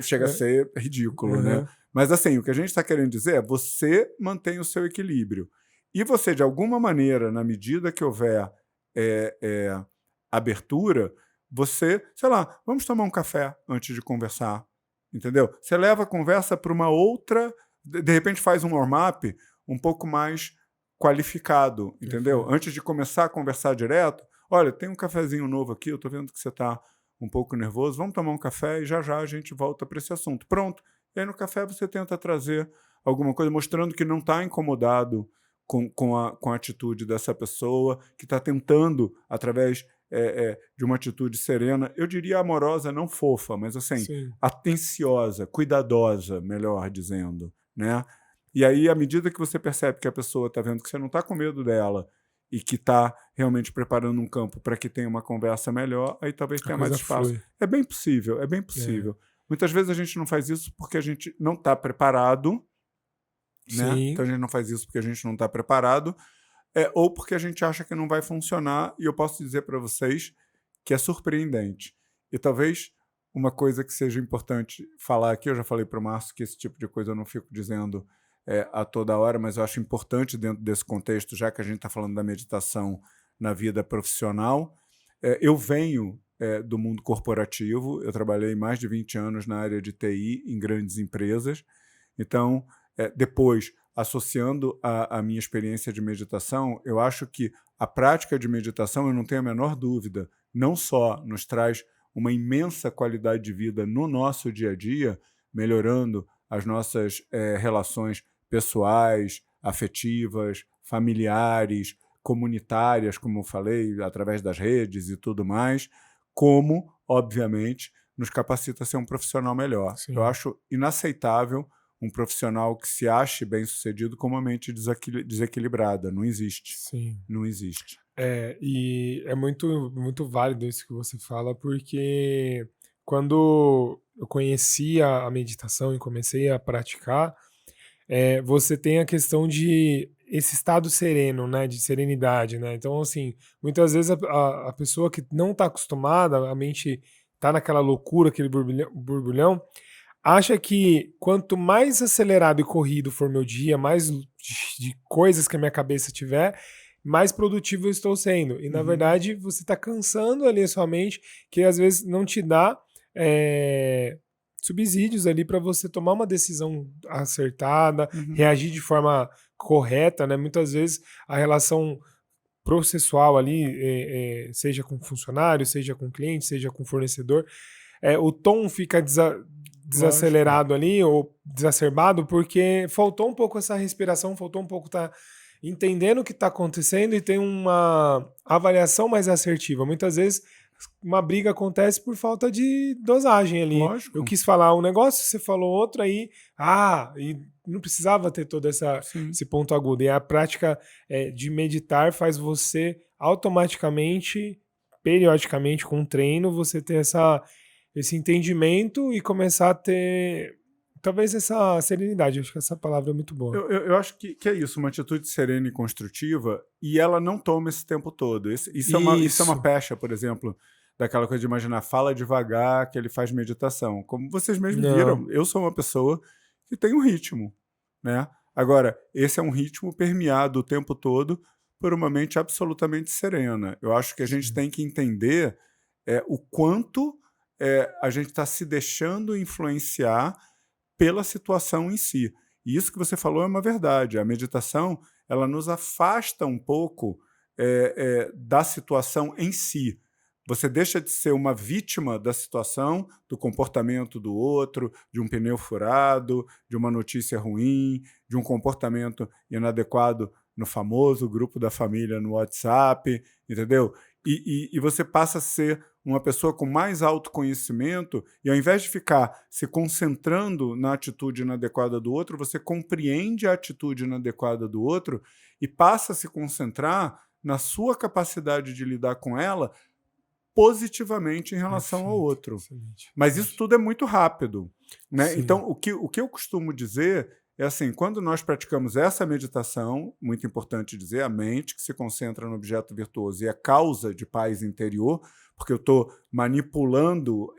Chega a ser ridículo, né? Mas assim, o que a gente está querendo dizer é você mantém o seu equilíbrio. E você, de alguma maneira, na medida que houver abertura, você, sei lá, vamos tomar um café antes de conversar, entendeu? Você leva a conversa para uma outra, de repente faz um warm-up um pouco mais qualificado, entendeu? Antes de começar a conversar direto, olha, tem um cafezinho novo aqui, eu estou vendo que você está um pouco nervoso, vamos tomar um café e já a gente volta para esse assunto. Pronto. E aí no café você tenta trazer alguma coisa, mostrando que não está incomodado com a atitude dessa pessoa, que está tentando, através de uma atitude serena, eu diria amorosa, não fofa, mas assim, atenciosa, cuidadosa, melhor dizendo, né? E aí, à medida que você percebe que a pessoa está vendo que você não está com medo dela e que está realmente preparando um campo para que tenha uma conversa melhor, aí talvez tenha mais espaço. Flui. É bem possível. Muitas vezes a gente não faz isso porque a gente não está preparado, né? Então a gente não faz isso porque a gente não está preparado, ou porque a gente acha que não vai funcionar, e eu posso dizer para vocês que é surpreendente. E talvez uma coisa que seja importante falar aqui, eu já falei para o Márcio que esse tipo de coisa eu não fico dizendo a toda hora, mas eu acho importante dentro desse contexto, já que a gente está falando da meditação na vida profissional. Eu venho do mundo corporativo, eu trabalhei mais de 20 anos na área de TI em grandes empresas, então depois, associando a minha experiência de meditação, eu acho que a prática de meditação, eu não tenho a menor dúvida, não só nos traz uma imensa qualidade de vida no nosso dia a dia, melhorando as nossas relações pessoais, afetivas, familiares, comunitárias, como eu falei, através das redes e tudo mais, como, obviamente, nos capacita a ser um profissional melhor. Sim. Eu acho inaceitável um profissional que se ache bem-sucedido com uma mente desequilibrada. Não existe. Sim. Não existe. E é muito, muito válido isso que você fala, porque quando eu conheci a meditação e comecei a praticar, você tem a questão de esse estado sereno, né, de serenidade, né? Então, assim, muitas vezes a pessoa que não está acostumada, a mente está naquela loucura, aquele borbulhão, acha que quanto mais acelerado e corrido for meu dia, mais de coisas que a minha cabeça tiver, mais produtivo eu estou sendo. E, na verdade, você está cansando ali a sua mente, que às vezes não te dá subsídios ali para você tomar uma decisão acertada, reagir de forma correta, né? Muitas vezes a relação processual ali, seja com funcionário, seja com cliente, seja com fornecedor, o tom fica desacelerado ali, ou exacerbado, porque faltou um pouco essa respiração, faltou um pouco estar entendendo o que está acontecendo e tem uma avaliação mais assertiva. Muitas vezes uma briga acontece por falta de dosagem ali. Lógico. Eu quis falar um negócio, você falou outro, aí e não precisava ter todo esse ponto agudo. E a prática de meditar faz você automaticamente, periodicamente, com treino, você ter esse entendimento e começar a ter talvez essa serenidade. Acho que essa palavra é muito boa. Eu acho que é isso, uma atitude serena e construtiva, e ela não toma esse tempo todo. Isso é uma Isso. pecha, por exemplo, daquela coisa de imaginar, fala devagar que ele faz meditação. Como vocês mesmos Não. viram, eu sou uma pessoa que tem um ritmo, né? Agora, esse é um ritmo permeado o tempo todo por uma mente absolutamente serena. Eu acho que a gente Sim. tem que entender o quanto a gente está se deixando influenciar pela situação em si. E isso que você falou é uma verdade. A meditação, ela nos afasta um pouco da situação em si. Você deixa de ser uma vítima da situação, do comportamento do outro, de um pneu furado, de uma notícia ruim, de um comportamento inadequado no famoso grupo da família no WhatsApp, entendeu? E você passa a ser uma pessoa com mais autoconhecimento e, ao invés de ficar se concentrando na atitude inadequada do outro, você compreende a atitude inadequada do outro e passa a se concentrar na sua capacidade de lidar com ela positivamente em relação ao Perfeito. outro. Excelente. Mas isso tudo é muito rápido, né? Sim. Então, o que eu costumo dizer é assim, quando nós praticamos essa meditação, muito importante dizer, a mente que se concentra no objeto virtuoso e é causa de paz interior, porque eu estou manipulando,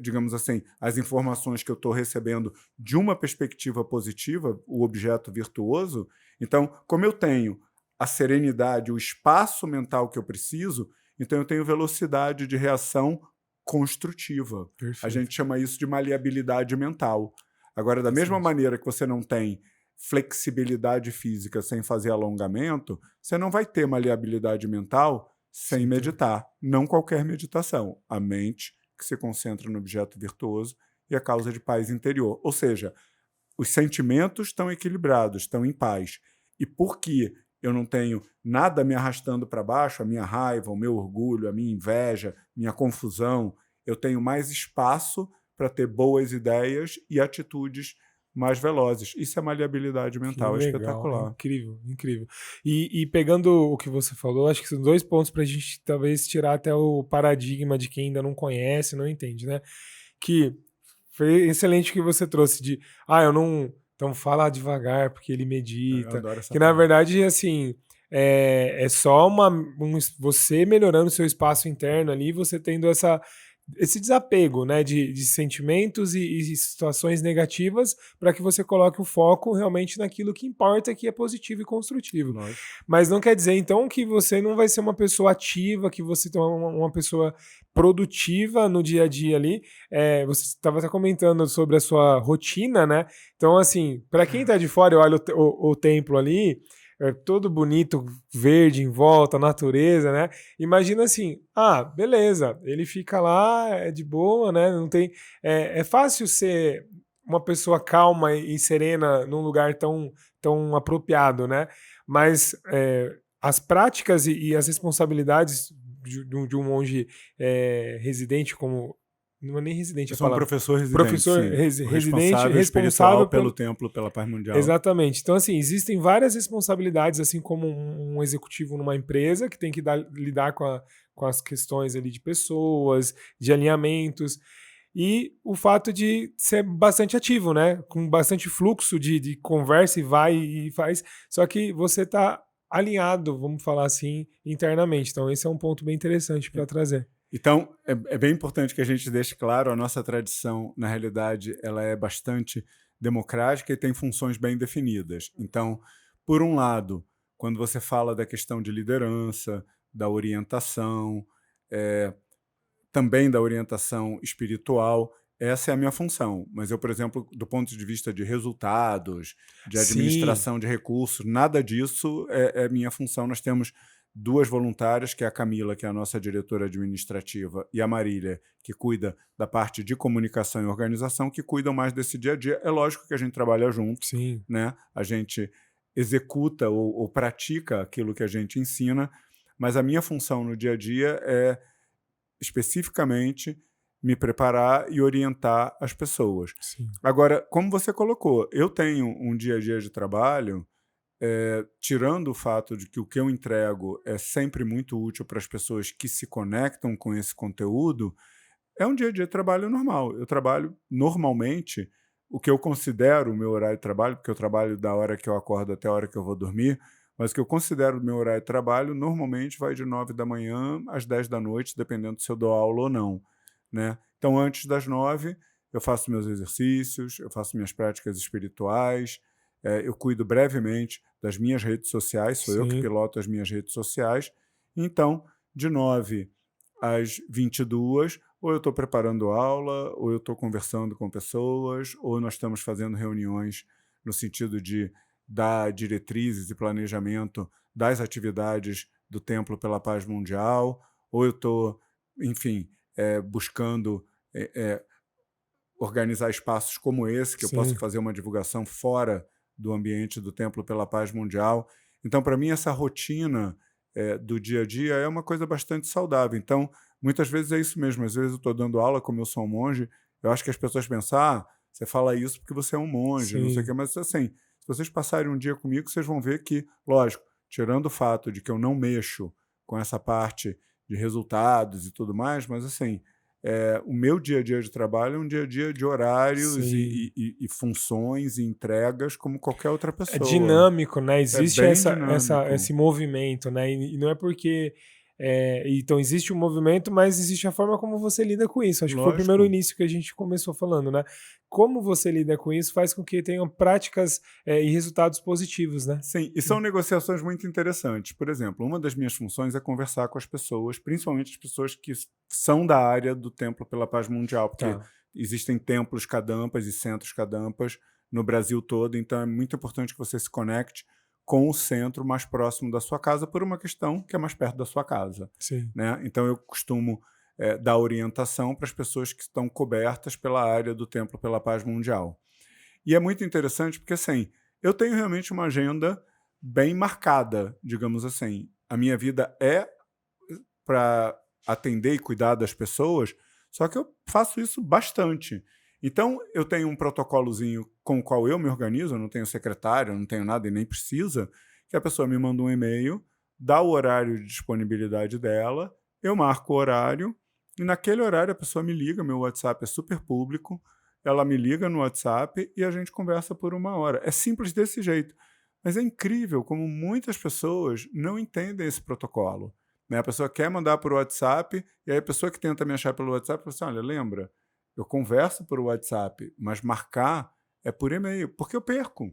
digamos assim, as informações que eu estou recebendo de uma perspectiva positiva, o objeto virtuoso. Então, como eu tenho a serenidade, o espaço mental que eu preciso, então eu tenho velocidade de reação construtiva. A Perfeito. gente chama isso de maleabilidade mental. Agora, da mesma Excelente. maneira que você não tem flexibilidade física sem fazer alongamento, você não vai ter maleabilidade mental sem Sim, meditar. Não qualquer meditação. A mente que se concentra no objeto virtuoso e a causa de paz interior. Ou seja, os sentimentos estão equilibrados, estão em paz. E porque eu não tenho nada me arrastando para baixo, a minha raiva, o meu orgulho, a minha inveja, minha confusão, eu tenho mais espaço para ter boas ideias e atitudes mais velozes. Isso é maleabilidade que mental, é legal, espetacular. incrível, incrível. E pegando o que você falou, acho que são 2 pontos para a gente talvez tirar até o paradigma de quem ainda não conhece, não entende, né? Que foi excelente o que você trouxe de, eu não, então fala devagar porque ele Eu medita, adoro essa que na parte. verdade, assim, é só você melhorando o seu espaço interno ali, você tendo esse desapego, né, de sentimentos e situações negativas para que você coloque o foco realmente naquilo que importa, que é positivo e construtivo. Lógico. Mas não quer dizer, então, que você não vai ser uma pessoa ativa, que você é uma pessoa produtiva no dia a dia ali. Você estava até comentando sobre a sua rotina, né? Então, assim, para quem está de fora e olha o templo ali, é todo bonito, verde em volta, natureza, né? Imagina assim, beleza, ele fica lá, é de boa, né? Não tem, é fácil ser uma pessoa calma e serena num lugar tão apropriado, né? Mas as práticas e as responsabilidades de um monge residente, como não é nem residente Eu a sou um palavra, professor residente, professor sim. O residente, responsável responsável espiritual pelo pelo templo, pela paz mundial. exatamente. Então, assim, existem várias responsabilidades, assim como um executivo numa empresa que tem que lidar com as questões ali de pessoas, de alinhamentos, e o fato de ser bastante ativo, né? Com bastante fluxo de conversa e vai e faz, só que você está alinhado, vamos falar assim, internamente. Então, esse é um ponto bem interessante para trazer. Então, é bem importante que a gente deixe claro, a nossa tradição, na realidade, ela é bastante democrática e tem funções bem definidas. Então, por um lado, quando você fala da questão de liderança, da orientação, também da orientação espiritual, essa é a minha função. Mas eu, por exemplo, do ponto de vista de resultados, de Sim, administração de recursos, nada disso é minha função. Nós temos 2 voluntárias, que é a Camila, que é a nossa diretora administrativa, e a Marília, que cuida da parte de comunicação e organização, que cuidam mais desse dia a dia. É lógico que a gente trabalha junto, sim. né? A gente executa ou pratica aquilo que a gente ensina, mas a minha função no dia a dia é especificamente me preparar e orientar as pessoas. Sim. Agora, como você colocou, eu tenho um dia a dia de trabalho, tirando o fato de que o que eu entrego é sempre muito útil para as pessoas que se conectam com esse conteúdo, é um dia a dia de trabalho normal. Eu trabalho normalmente o que eu considero o meu horário de trabalho, porque eu trabalho da hora que eu acordo até a hora que eu vou dormir, mas o que eu considero o meu horário de trabalho normalmente vai de 9 da manhã às 10 da noite, dependendo se eu dou aula ou não, né? Então, antes das 9, eu faço meus exercícios, eu faço minhas práticas espirituais, eu cuido brevemente das minhas redes sociais, sou eu que Sim. piloto as minhas redes sociais. Então, de 9 às 22, ou eu estou preparando aula, ou eu estou conversando com pessoas, ou nós estamos fazendo reuniões no sentido de dar diretrizes e planejamento das atividades do Templo pela Paz Mundial, ou eu estou, enfim, buscando organizar espaços como esse, que eu posso Sim. fazer uma divulgação fora do ambiente do Templo pela Paz Mundial. Então, para mim, essa rotina do dia a dia é uma coisa bastante saudável. Então, muitas vezes é isso mesmo. Às vezes eu estou dando aula, como eu sou um monge, eu acho que as pessoas pensam, você fala isso porque você é um monge, não sei o Sim. quê. Mas, assim, se vocês passarem um dia comigo, vocês vão ver que, lógico, tirando o fato de que eu não mexo com essa parte de resultados e tudo mais, mas, assim, o meu dia a dia de trabalho é um dia a dia de horários Sim. e funções e entregas como qualquer outra É pessoa. dinâmico, né? É Existe bem dinâmico. esse movimento, né? E não é porque. Então, existe um movimento, mas existe a forma como você lida com isso. Acho que foi o primeiro Lógico. início que a gente começou falando, né? Como você lida com isso faz com que tenham práticas e resultados positivos, né? Sim, e são negociações muito interessantes. Por exemplo, uma das minhas funções é conversar com as pessoas, principalmente as pessoas que são da área do Templo pela Paz Mundial, porque Tá. existem templos Kadampas e centros Kadampas no Brasil todo, então é muito importante que você se conecte com o centro mais próximo da sua casa por uma questão que é mais perto da sua casa, Sim. né? Então eu costumo dar orientação para as pessoas que estão cobertas pela área do Templo pela Paz Mundial. E é muito interessante porque, assim, eu tenho realmente uma agenda bem marcada, digamos assim. A minha vida é para atender e cuidar das pessoas, só que eu faço isso bastante. Então, eu tenho um protocolozinho com o qual eu me organizo, eu não tenho secretário, eu não tenho nada e nem precisa, que a pessoa me manda um e-mail, dá o horário de disponibilidade dela, eu marco o horário, e naquele horário a pessoa me liga, meu WhatsApp é super público, ela me liga no WhatsApp e a gente conversa por 1 hora. É simples desse jeito. Mas é incrível como muitas pessoas não entendem esse protocolo, né? A pessoa quer mandar por WhatsApp, e aí a pessoa que tenta me achar pelo WhatsApp fala assim, olha, lembra, eu converso por WhatsApp, mas marcar é por e-mail, porque eu perco.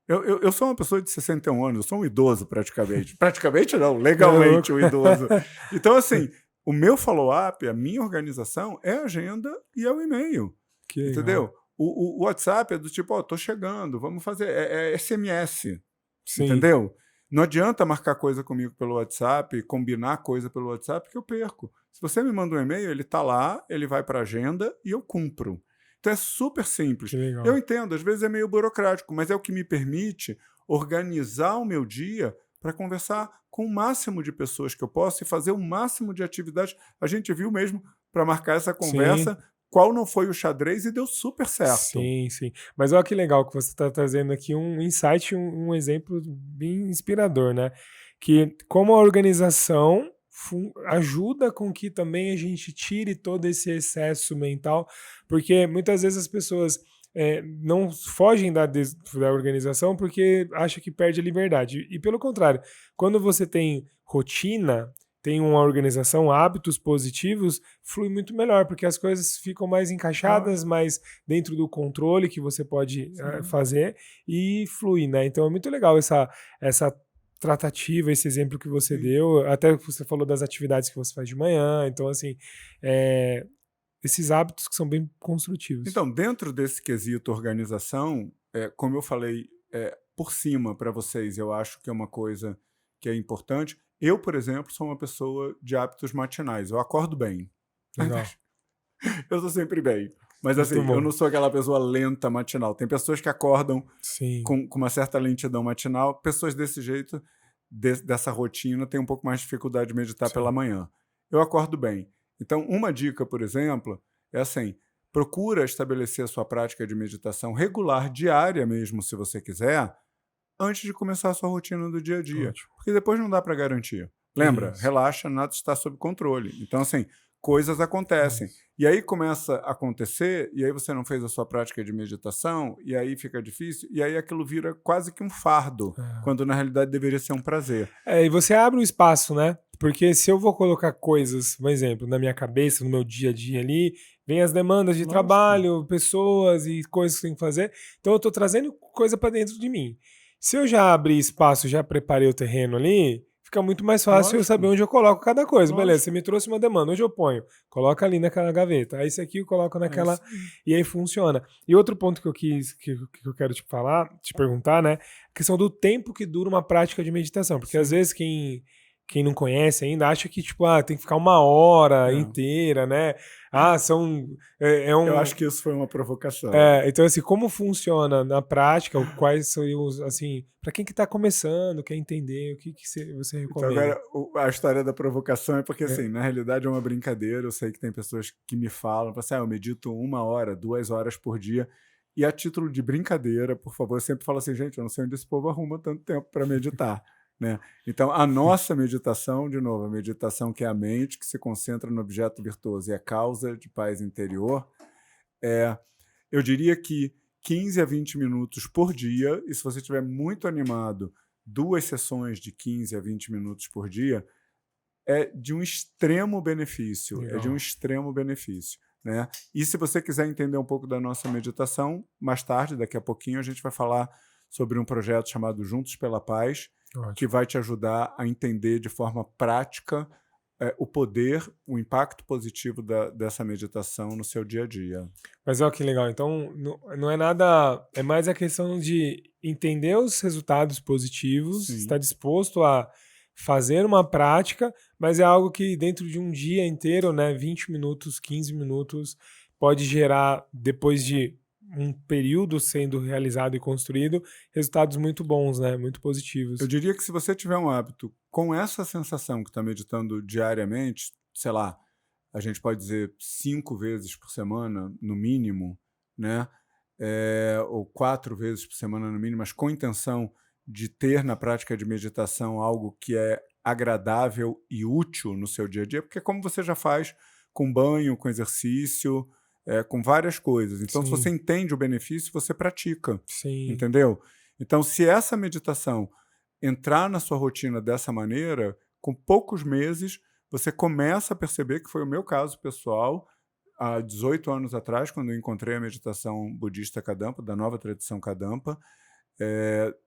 Eu sou uma pessoa de 61 anos, eu sou um idoso praticamente. Praticamente não, É louco. legalmente um idoso. Então, assim, o meu follow-up, a minha organização é a agenda e é o e-mail. Que legal. Entendeu? O WhatsApp é do tipo, tô chegando, vamos fazer, é SMS, Sim. entendeu? Não adianta marcar coisa comigo pelo WhatsApp, combinar coisa pelo WhatsApp, que eu perco. Se você me manda um e-mail, ele tá lá, ele vai para a agenda e eu cumpro. Então é super simples. Que Eu legal. entendo, às vezes é meio burocrático, mas é o que me permite organizar o meu dia para conversar com o máximo de pessoas que eu posso e fazer o máximo de atividades. A gente viu mesmo, para marcar essa Sim. conversa, qual não foi o xadrez e deu super certo. Sim, sim. Mas olha que legal que você está trazendo aqui um insight, um exemplo bem inspirador, né? Que como a organização ajuda com que também a gente tire todo esse excesso mental, porque muitas vezes as pessoas não fogem da organização porque acham que perde a liberdade. E pelo contrário, quando você tem rotina, tem uma organização, hábitos positivos, flui muito melhor, porque as coisas ficam mais Claro, encaixadas, mais dentro do controle que você pode sim. fazer e flui, né? Então é muito legal essa tratativa, esse exemplo que você Sim. deu, até que você falou das atividades que você faz de manhã, então assim, é, esses hábitos que são bem construtivos. Então, dentro desse quesito organização, como eu falei por cima para vocês, eu acho que é uma coisa que é importante. Eu, por exemplo, sou uma pessoa de hábitos matinais. Eu acordo bem. Legal, Eu estou sempre bem. Mas muito assim, eu bom. não sou aquela pessoa lenta matinal. Tem pessoas que acordam Sim, com uma certa lentidão matinal. Pessoas desse jeito, dessa rotina, têm um pouco mais de dificuldade de meditar pela sim. manhã. Eu acordo bem. Então, uma dica, por exemplo, é assim, procura estabelecer a sua prática de meditação regular, diária mesmo, se você quiser, antes de começar a sua rotina do dia a dia. Ótimo. Porque depois não dá para garantir. Lembra, Isso. relaxa, nada está sob controle. Então, assim, coisas acontecem. Isso. E aí começa a acontecer, e aí você não fez a sua prática de meditação, e aí fica difícil, e aí aquilo vira quase que um fardo, É. quando na realidade deveria ser um prazer. E você abre um espaço, né? Porque se eu vou colocar coisas, por exemplo, na minha cabeça, no meu dia a dia ali, vem as demandas de Lógico, trabalho, pessoas e coisas que tem que fazer. Então eu tô trazendo coisa para dentro de mim. Se eu já abri espaço, já preparei o terreno ali, fica muito mais fácil eu saber lógico, onde eu coloco cada coisa. Beleza, você lógico. me trouxe uma demanda, onde eu ponho? Coloca ali naquela gaveta. Aí esse aqui eu coloco É naquela isso aí. e aí funciona. E outro ponto que eu quis, que eu quero te falar, te perguntar, né? A questão do tempo que dura uma prática de meditação. Porque às Sim. vezes quem não conhece ainda acha que, tipo, tem que ficar uma hora É. inteira, né? Ah, são. É Eu um. acho que isso foi uma provocação. Então, assim, como funciona na prática? Quais são os, assim, para quem que tá começando, quer entender, o que você Então, recomenda? agora, a história da provocação é porque, É, assim, na realidade é uma brincadeira. Eu sei que tem pessoas que me falam assim, eu medito 1 hora, 2 horas por dia. E a título de brincadeira, por favor, eu sempre falo assim, gente, eu não sei onde esse povo arruma tanto tempo para meditar, né? Então, a nossa meditação, de novo, a meditação que é a mente, que se concentra no objeto virtuoso e é causa de paz interior, é, eu diria que 15 a 20 minutos por dia, e se você estiver muito animado, 2 sessões de 15 a 20 minutos por dia, é de um extremo benefício, é de um legal. extremo benefício, né? E se você quiser entender um pouco da nossa meditação, mais tarde, daqui a pouquinho, a gente vai falar sobre um projeto chamado Juntos pela Paz, que Ótimo. vai te ajudar a entender de forma prática o poder, o impacto positivo dessa meditação no seu dia a dia. Mas olha que legal. Então, não é nada. É mais a questão de entender os resultados positivos, estar Sim. disposto a fazer uma prática, mas é algo que dentro de um dia inteiro, né, 20 minutos, 15 minutos, pode gerar, depois de um período sendo realizado e construído, resultados muito bons, né? Muito Eu positivos. diria que se você tiver um hábito com essa sensação que está meditando diariamente, sei lá, a gente pode dizer 5 vezes por semana, no mínimo, né? Ou 4 vezes por semana, no mínimo, mas com intenção de ter na prática de meditação algo que é agradável e útil no seu dia a dia, porque é como você já faz com banho, com exercício, com várias coisas. Então, se você Sim, entende o benefício, você pratica, sim. entendeu? Então, se essa meditação entrar na sua rotina dessa maneira, com poucos meses, você começa a perceber, que foi o meu caso pessoal, há 18 anos atrás, quando eu encontrei a meditação budista Kadampa, da nova tradição Kadampa,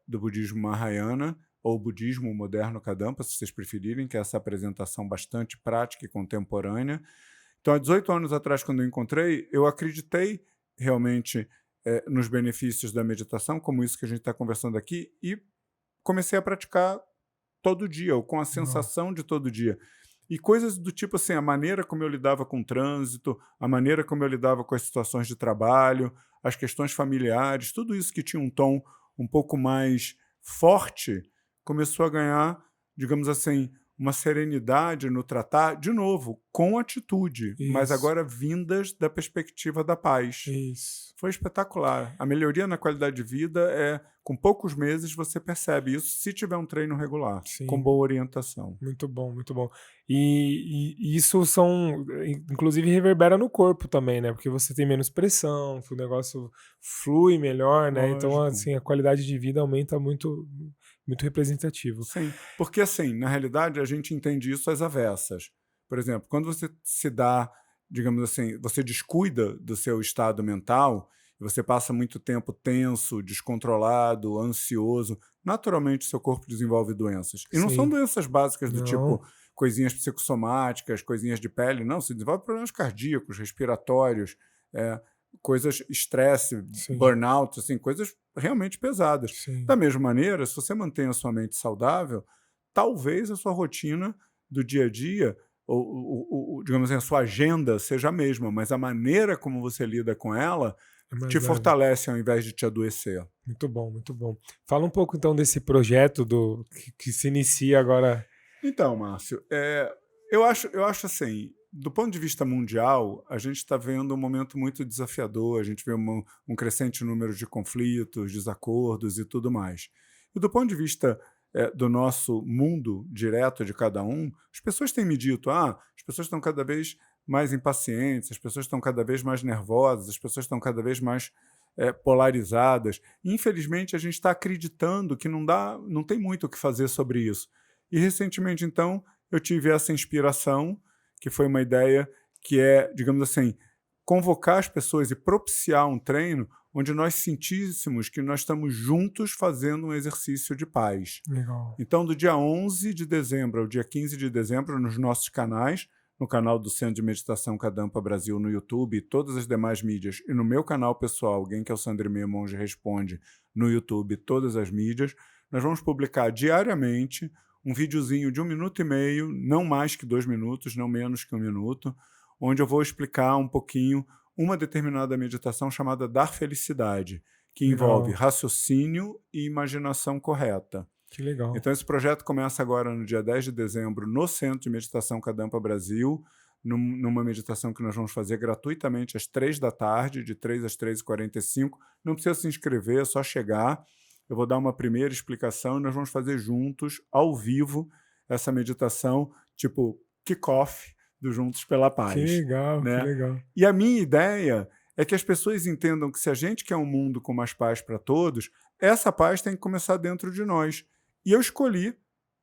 do budismo Mahayana, ou budismo moderno Kadampa, se vocês preferirem, que é essa apresentação bastante prática e contemporânea. Então, há 18 anos atrás, quando eu encontrei, eu acreditei realmente nos benefícios da meditação, como isso que a gente está conversando aqui, e comecei a praticar todo dia, ou com a Legal. sensação de todo dia. E coisas do tipo assim, a maneira como eu lidava com o trânsito, a maneira como eu lidava com as situações de trabalho, as questões familiares, tudo isso que tinha um tom um pouco mais forte, começou a ganhar, digamos assim, uma serenidade no tratar, de novo, com atitude, mas Isso, agora vindas da perspectiva da paz. isso. Foi espetacular. A melhoria na qualidade de vida com poucos meses você percebe isso, se tiver um treino regular, com Sim. boa orientação. Muito bom, muito bom. E isso inclusive reverbera no corpo também, né? Porque você tem menos pressão, que o negócio flui melhor, né? Então, Lógico. assim, a qualidade de vida aumenta muito, muito representativo. Sim, porque assim, na realidade a gente entende isso às avessas. Por exemplo, quando você se dá, digamos assim, você descuida do seu estado mental, e você passa muito tempo tenso, descontrolado, ansioso, naturalmente seu corpo desenvolve doenças. E não são Sim, doenças básicas do não, tipo coisinhas psicossomáticas, coisinhas de pele, não, se desenvolve problemas cardíacos, respiratórios, é, coisas, estresse, sim, burnout, assim, coisas realmente pesadas. Da sim. mesma maneira, se você mantém a sua mente saudável, talvez a sua rotina do dia a dia, digamos assim, a sua agenda seja a mesma, mas a maneira como você lida com ela É te mais leve. fortalece ao invés de te adoecer. Muito bom, muito bom. Fala um pouco então desse projeto que se inicia agora. Então, Márcio, eu acho assim, do ponto de vista mundial, a gente está vendo um momento muito desafiador, a gente vê um crescente número de conflitos, desacordos e tudo mais. E do ponto de vista do nosso mundo direto de cada um, as pessoas têm me dito, as pessoas estão cada vez mais impacientes, as pessoas estão cada vez mais nervosas, as pessoas estão cada vez mais polarizadas. Infelizmente, a gente está acreditando que não tem muito o que fazer sobre isso. E recentemente, então, eu tive essa inspiração, que foi uma ideia que é, digamos assim, convocar as pessoas e propiciar um treino onde nós sentíssemos que nós estamos juntos fazendo um exercício de paz. Legal. Então, do dia 11 de dezembro ao dia 15 de dezembro, nos nossos canais, no canal do Centro de Meditação Kadampa Brasil no YouTube e todas as demais mídias, e no meu canal pessoal, alguém que é o Sandro Meia Monge Responde, no YouTube, todas as mídias, nós vamos publicar diariamente um videozinho de 1 minuto e meio, não mais que 2 minutos, não menos que 1 minuto, onde eu vou explicar um pouquinho uma determinada meditação chamada Dar Felicidade, que envolve raciocínio e imaginação correta. Que legal. Então, esse projeto começa agora no dia 10 de dezembro no Centro de Meditação Kadampa Brasil, numa meditação que nós vamos fazer gratuitamente às 3 da tarde, de 3 às 3h45. Não precisa se inscrever, é só chegar. Eu vou dar uma primeira explicação e nós vamos fazer juntos, ao vivo, essa meditação, tipo kick-off do Juntos pela Paz. Que legal, né? Que legal. E a minha ideia é que as pessoas entendam que se a gente quer um mundo com mais paz para todos, essa paz tem que começar dentro de nós. E eu escolhi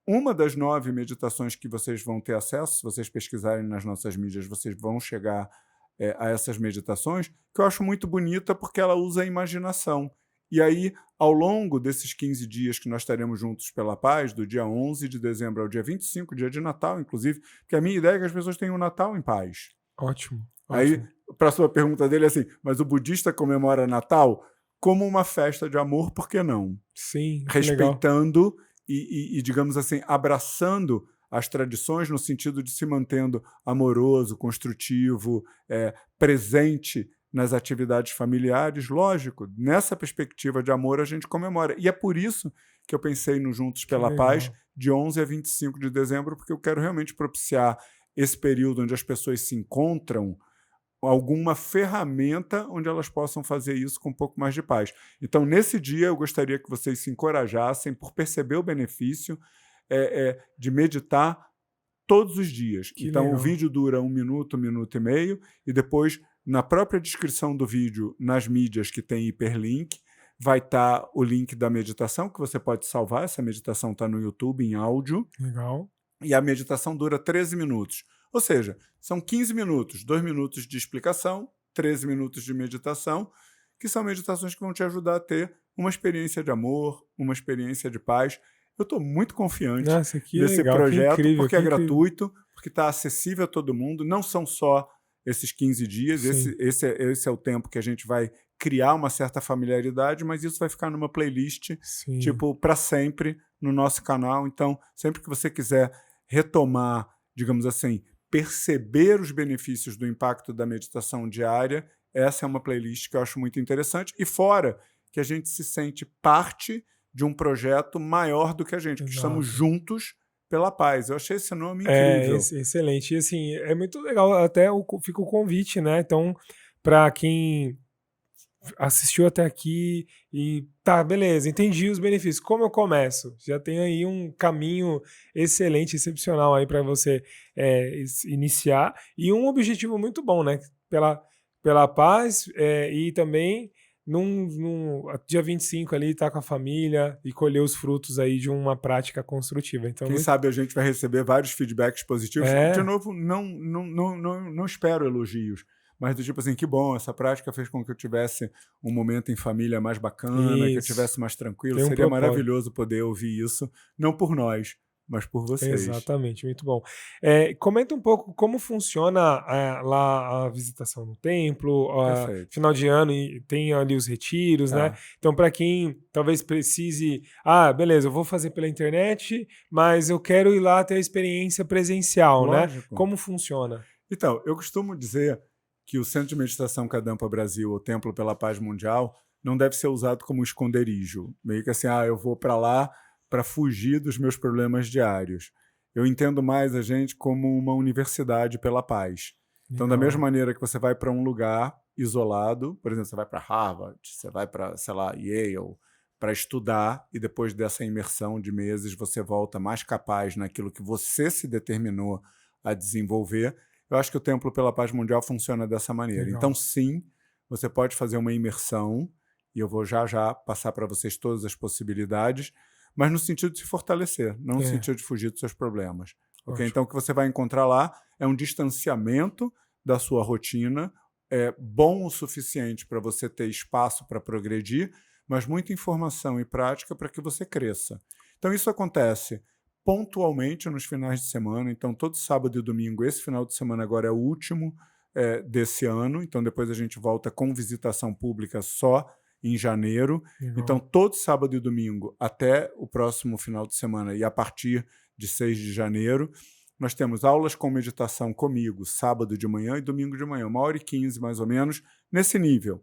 uma das 9 meditações que vocês vão ter acesso, se vocês pesquisarem nas nossas mídias, vocês vão chegar a essas meditações, que eu acho muito bonita porque ela usa a imaginação. E aí, ao longo desses 15 dias que nós estaremos juntos pela paz, do dia 11 de dezembro ao dia 25, dia de Natal, inclusive, que a minha ideia é que as pessoas tenham o Natal em paz. Ótimo. Aí, para a sua pergunta dele, é assim, mas o budista comemora Natal como uma festa de amor, por que não? Sim, respeitando e, digamos assim, abraçando as tradições no sentido de se mantendo amoroso, construtivo, presente nas atividades familiares. Lógico, nessa perspectiva de amor a gente comemora. E é por isso que eu pensei no Juntos pela Paz de 11 a 25 de dezembro, porque eu quero realmente propiciar esse período onde as pessoas se encontram, alguma ferramenta onde elas possam fazer isso com um pouco mais de paz. Então, nesse dia, eu gostaria que vocês se encorajassem por perceber o benefício de meditar todos os dias. Então, legal. O vídeo dura 1 minuto, 1 minuto e meio, e depois, na própria descrição do vídeo, nas mídias que tem hiperlink, vai estar o link da meditação, que você pode salvar. Essa meditação está no YouTube, em áudio. Legal. E a meditação dura 13 minutos. Ou seja, são 15 minutos, 2 minutos de explicação, 13 minutos de meditação, que são meditações que vão te ajudar a ter uma experiência de amor, uma experiência de paz. Eu estou muito confiante nesse projeto, porque é gratuito, porque está acessível a todo mundo. Não são só esses 15 dias, esse é o tempo que a gente vai criar uma certa familiaridade, mas isso vai ficar numa playlist, tipo, para sempre no nosso canal. Então, sempre que você quiser retomar, digamos assim, perceber os benefícios do impacto da meditação diária, essa é uma playlist que eu acho muito interessante. E fora que a gente se sente parte de um projeto maior do que a gente, que estamos juntos pela paz. Eu achei esse nome incrível. Excelente. E assim, é muito legal, até fica o convite, né? Então, para quem assistiu até aqui e tá, beleza, entendi os benefícios. Como eu começo? Já tem aí um caminho excelente, excepcional aí para você iniciar, e um objetivo muito bom, né? Pela paz, e também num dia 25 ali tá com a família e colher os frutos aí de uma prática construtiva. Então, quem sabe a gente vai receber vários feedbacks positivos. De novo, não espero elogios, mas do tipo assim, que bom, essa prática fez com que eu tivesse um momento em família mais bacana, que eu tivesse mais tranquilo. Seria maravilhoso poder ouvir isso, não por nós, mas por vocês. Exatamente, muito bom. Comenta um pouco como funciona lá a visitação no templo, final de ano, e tem ali os retiros, né? Então, para quem talvez precise, beleza, eu vou fazer pela internet, mas eu quero ir lá ter a experiência presencial, né? Como funciona? Então, eu costumo dizer que o Centro de Meditação Kadampa Brasil, o Templo pela Paz Mundial, não deve ser usado como esconderijo. Meio que assim, eu vou para lá para fugir dos meus problemas diários. Eu entendo mais a gente como uma universidade pela paz. Então, da mesma maneira que você vai para um lugar isolado, por exemplo, você vai para Harvard, você vai para, sei lá, Yale, para estudar, e depois dessa imersão de meses você volta mais capaz naquilo que você se determinou a desenvolver. eu acho que o Templo pela Paz Mundial funciona dessa maneira. Legal. Então, sim, você pode fazer uma imersão, e eu vou já passar para vocês todas as possibilidades, mas no sentido de se fortalecer, não no sentido de fugir dos seus problemas. Okay? Então, o que você vai encontrar lá é um distanciamento da sua rotina, bom o suficiente para você ter espaço para progredir, mas muita informação e prática para que você cresça. Então, isso acontece pontualmente nos finais de semana. Então, todo sábado e domingo, esse final de semana agora é o último desse ano. Então, depois a gente volta com visitação pública só em janeiro. Legal. Então, todo sábado e domingo até o próximo final de semana e a partir de 6 de janeiro, nós temos aulas com meditação comigo, sábado de manhã e domingo de manhã, 1h15 mais ou menos, nesse nível.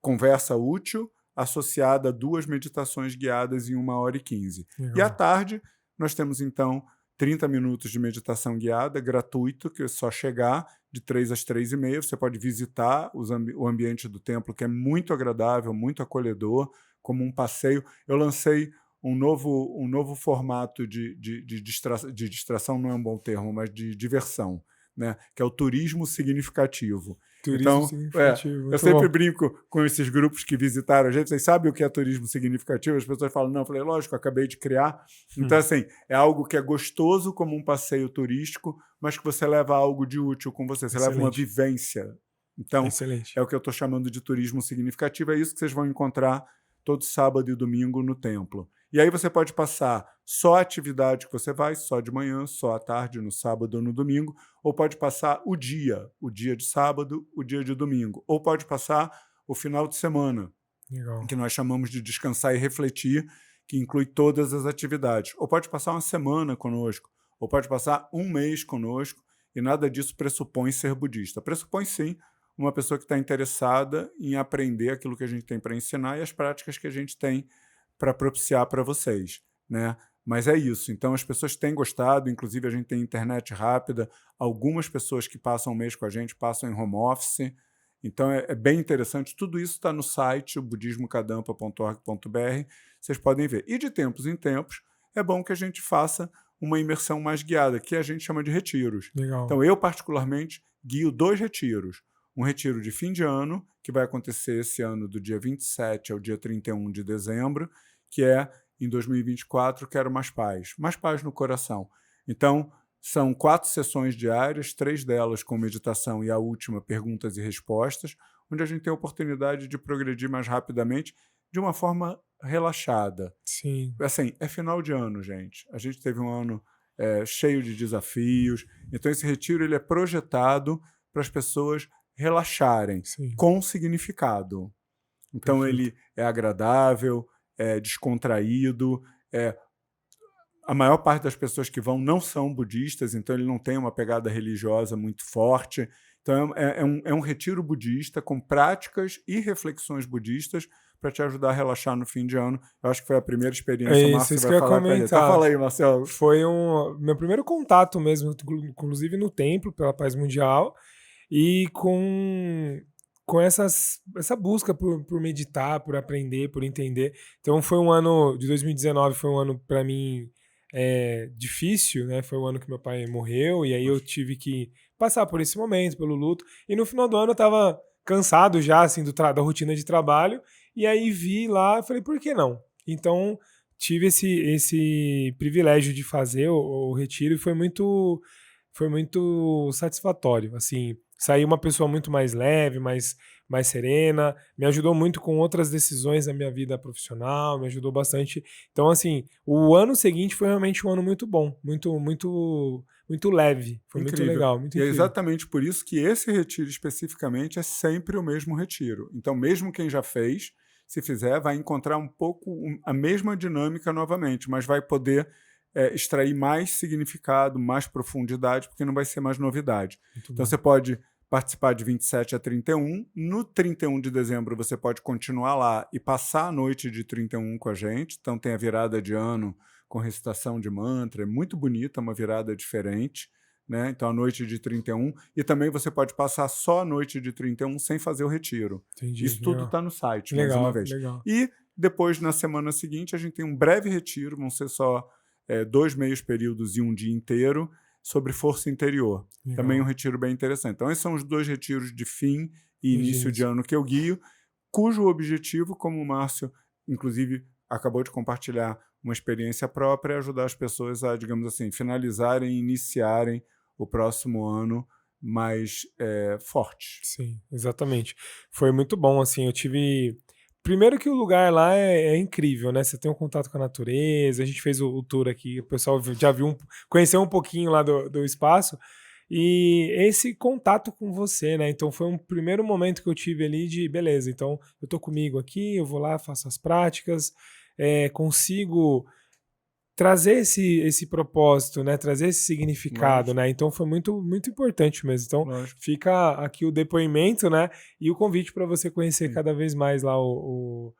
Conversa útil, associada a 2 meditações guiadas em 1h15. Legal. E à tarde, nós temos, então, 30 minutos de meditação guiada, gratuito, que é só chegar de 3 às 3h30. Você pode visitar o ambiente do templo, que é muito agradável, muito acolhedor, como um passeio. Eu lancei um novo formato de distração, não é um bom termo, mas de diversão, né? Que é o turismo significativo. Turismo significativo. Eu sempre brinco com esses grupos que visitaram a gente. Vocês sabem o que é turismo significativo? As pessoas falam, não, eu falei, lógico, eu acabei de criar. Então, assim, é algo que é gostoso como um passeio turístico, mas que você leva algo de útil com você. Você leva uma vivência. Então, é o que eu estou chamando de turismo significativo. É isso que vocês vão encontrar todo sábado e domingo no templo. E aí você pode passar só a atividade que você vai, só de manhã, só à tarde, no sábado ou no domingo, ou pode passar o dia de sábado, o dia de domingo, ou pode passar o final de semana, Legal. que nós chamamos de descansar e refletir, que inclui todas as atividades. Ou pode passar uma semana conosco, ou pode passar um mês conosco, e nada disso pressupõe ser budista. Pressupõe, sim, uma pessoa que está interessada em aprender aquilo que a gente tem para ensinar e as práticas que a gente tem para propiciar para vocês, né? Mas é isso. Então, as pessoas têm gostado, inclusive a gente tem internet rápida, algumas pessoas que passam um mês com a gente passam em home office, então é bem interessante. Tudo isso está no site, budismocadampa.org.br, vocês podem ver. E de tempos em tempos, é bom que a gente faça uma imersão mais guiada, que a gente chama de retiros. Legal. Então, eu particularmente guio 2 retiros. Um retiro de fim de ano, que vai acontecer esse ano do dia 27 ao dia 31 de dezembro, que é, em 2024, Quero Mais Paz no coração. Então, são 4 sessões diárias, 3 delas com meditação e a última, perguntas e respostas, onde a gente tem a oportunidade de progredir mais rapidamente, de uma forma relaxada. Sim. Assim, é final de ano, gente. A gente teve um ano cheio de desafios, então esse retiro ele é projetado para as pessoas relaxarem, Sim. com significado. Então, Perfeito. ele é agradável, é descontraído, a maior parte das pessoas que vão não são budistas, então ele não tem uma pegada religiosa muito forte. Então, é um retiro budista com práticas e reflexões budistas para te ajudar a relaxar no fim de ano. Eu acho que foi a primeira experiência, Márcio, isso vai que eu ia falar com ele. Então, comentar. fala aí, Marcelo. Foi meu primeiro contato mesmo, inclusive no templo, pela Paz Mundial, e com essa busca por meditar, por aprender, por entender. Então foi um ano de 2019, foi um ano para mim difícil, né? Foi o ano que meu pai morreu e aí eu tive que passar por esse momento, pelo luto. E no final do ano eu tava cansado já assim da rotina de trabalho e aí vi lá, falei, por que não? Então tive esse privilégio de fazer o retiro e foi muito satisfatório, assim. Saí uma pessoa muito mais leve, mais serena, me ajudou muito com outras decisões da minha vida profissional, me ajudou bastante. Então, assim, o ano seguinte foi realmente um ano muito bom, muito leve, foi Incrível. muito legal, muito E é incrível. exatamente por isso que esse retiro especificamente é sempre o mesmo retiro. Então, mesmo quem já fez, se fizer, vai encontrar um pouco a mesma dinâmica novamente, mas vai poder extrair mais significado, mais profundidade, porque não vai ser mais novidade. Muito Então, bom. você pode participar de 27 a 31. No 31 de dezembro, você pode continuar lá e passar a noite de 31 com a gente. Então, tem a virada de ano com recitação de mantra. É muito bonita, uma virada diferente, né? Então, a noite de 31. E também você pode passar só a noite de 31 sem fazer o retiro. Entendi, Isso tudo legal. está no site, Legal, mais uma vez. legal. E depois, na semana seguinte, a gente tem um breve retiro, vão ser só 2 meios períodos e um dia inteiro, sobre força interior. Legal. Também um retiro bem interessante. Então, esses são os 2 retiros de fim e início de ano que eu guio, cujo objetivo, como o Márcio, inclusive, acabou de compartilhar uma experiência própria, é ajudar as pessoas a, digamos assim, finalizarem e iniciarem o próximo ano mais forte. Sim, exatamente. Foi muito bom, assim, eu tive... Primeiro que o lugar lá é incrível, né? Você tem um contato com a natureza, a gente fez o tour aqui, o pessoal já viu, conheceu um pouquinho lá do espaço, e esse contato com você, né? Então foi um primeiro momento que eu tive ali de, beleza, então eu tô comigo aqui, eu vou lá, faço as práticas, consigo trazer esse propósito, né? Trazer esse significado, né? Então foi muito, muito importante mesmo. Então Lógico. fica aqui o depoimento, né? E o convite para você conhecer Sim. cada vez mais lá o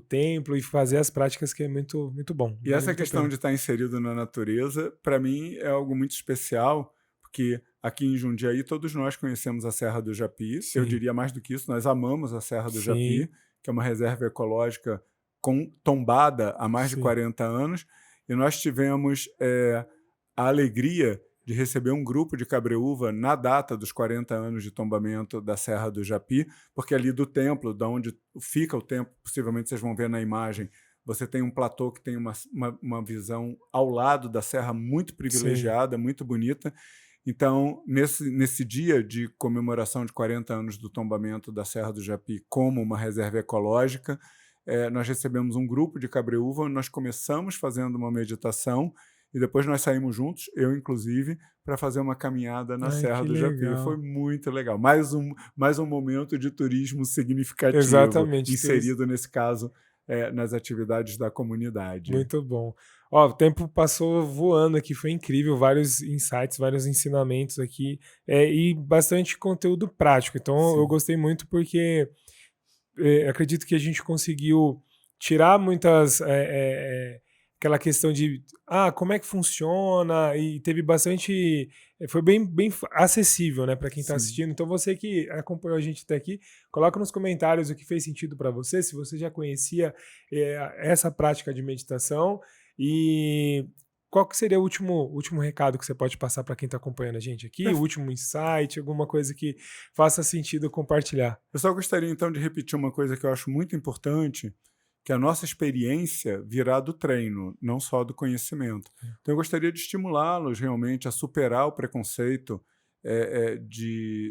templo e fazer as práticas, que é muito, muito bom. E essa questão de estar inserido na natureza, para mim, é algo muito especial, porque aqui em Jundiaí todos nós conhecemos a Serra do Japi. Sim. Eu diria mais do que isso, nós amamos a Serra do Sim. Japi, que é uma reserva ecológica tombada há mais de Sim. 40 anos, e nós tivemos a alegria de receber um grupo de Cabreúva na data dos 40 anos de tombamento da Serra do Japi, porque ali do templo, da onde fica o templo, possivelmente vocês vão ver na imagem, você tem um platô que tem uma visão ao lado da serra muito privilegiada, sim, muito bonita. Então, nesse dia de comemoração de 40 anos do tombamento da Serra do Japi como uma reserva ecológica, nós recebemos um grupo de Cabreúva, nós começamos fazendo uma meditação e depois nós saímos juntos, eu inclusive, para fazer uma caminhada na Serra do Japi. Foi muito legal. Mais um momento de turismo significativo. Exatamente, inserido nesse caso nas atividades da comunidade. Muito bom. Ó, o tempo passou voando aqui, foi incrível, vários insights, vários ensinamentos aqui e bastante conteúdo prático. Então, sim, eu gostei muito porque acredito que a gente conseguiu tirar muitas... aquela questão de como é que funciona, e teve bastante... Foi bem acessível, né, para quem está assistindo. Então, você que acompanhou a gente até aqui, coloca nos comentários o que fez sentido para você, se você já conhecia essa prática de meditação, e qual que seria o último recado que você pode passar para quem está acompanhando a gente aqui, o último insight, alguma coisa que faça sentido compartilhar. Eu só gostaria, então, de repetir uma coisa que eu acho muito importante, que a nossa experiência virá do treino, não só do conhecimento. Então, eu gostaria de estimulá-los realmente a superar o preconceito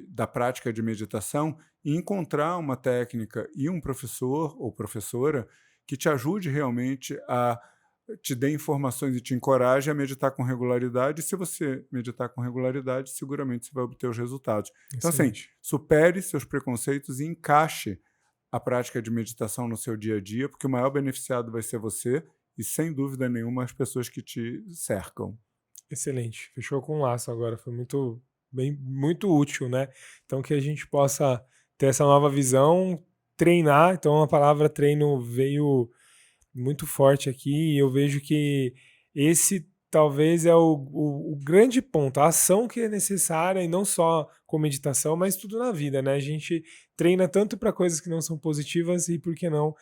da prática de meditação e encontrar uma técnica e um professor ou professora que te ajude realmente a te dê informações e te encoraje a meditar com regularidade. E se você meditar com regularidade, seguramente você vai obter os resultados. Então, assim, supere seus preconceitos e encaixe a prática de meditação no seu dia a dia, porque o maior beneficiado vai ser você e, sem dúvida nenhuma, as pessoas que te cercam. Excelente. Fechou com um laço agora. Foi muito útil, né? Então, que a gente possa ter essa nova visão, treinar. Então, a palavra treino veio muito forte aqui, e eu vejo que esse talvez é o grande ponto, a ação que é necessária, e não só com meditação, mas tudo na vida, né? A gente treina tanto para coisas que não são positivas, e por que não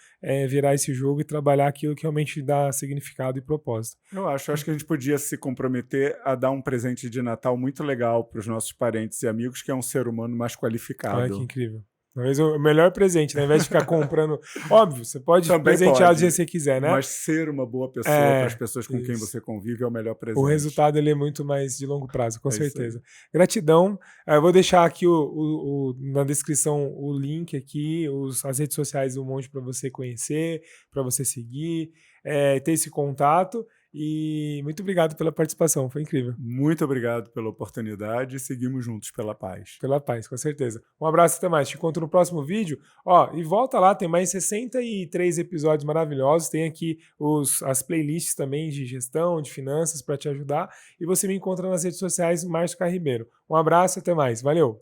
virar esse jogo e trabalhar aquilo que realmente dá significado e propósito. Eu acho que a gente podia se comprometer a dar um presente de Natal muito legal para os nossos parentes e amigos, que é um ser humano mais qualificado. Olha que incrível. Talvez o melhor presente, né? Ao invés de ficar comprando... Óbvio, você pode presentear do jeito que você quiser, né? Mas ser uma boa pessoa para as pessoas com quem você convive é o melhor presente. O resultado ele é muito mais de longo prazo, com certeza. Gratidão. Eu vou deixar aqui na descrição o link aqui, as redes sociais do Monge para você conhecer, para você seguir, ter esse contato. E muito obrigado pela participação, foi incrível. Muito obrigado pela oportunidade e seguimos juntos pela paz. Pela paz, com certeza. Um abraço, até mais. Te encontro no próximo vídeo. E volta lá, tem mais 63 episódios maravilhosos. Tem aqui as playlists também de gestão, de finanças para te ajudar. E você me encontra nas redes sociais, Márcio Carribeiro. Um abraço, até mais. Valeu!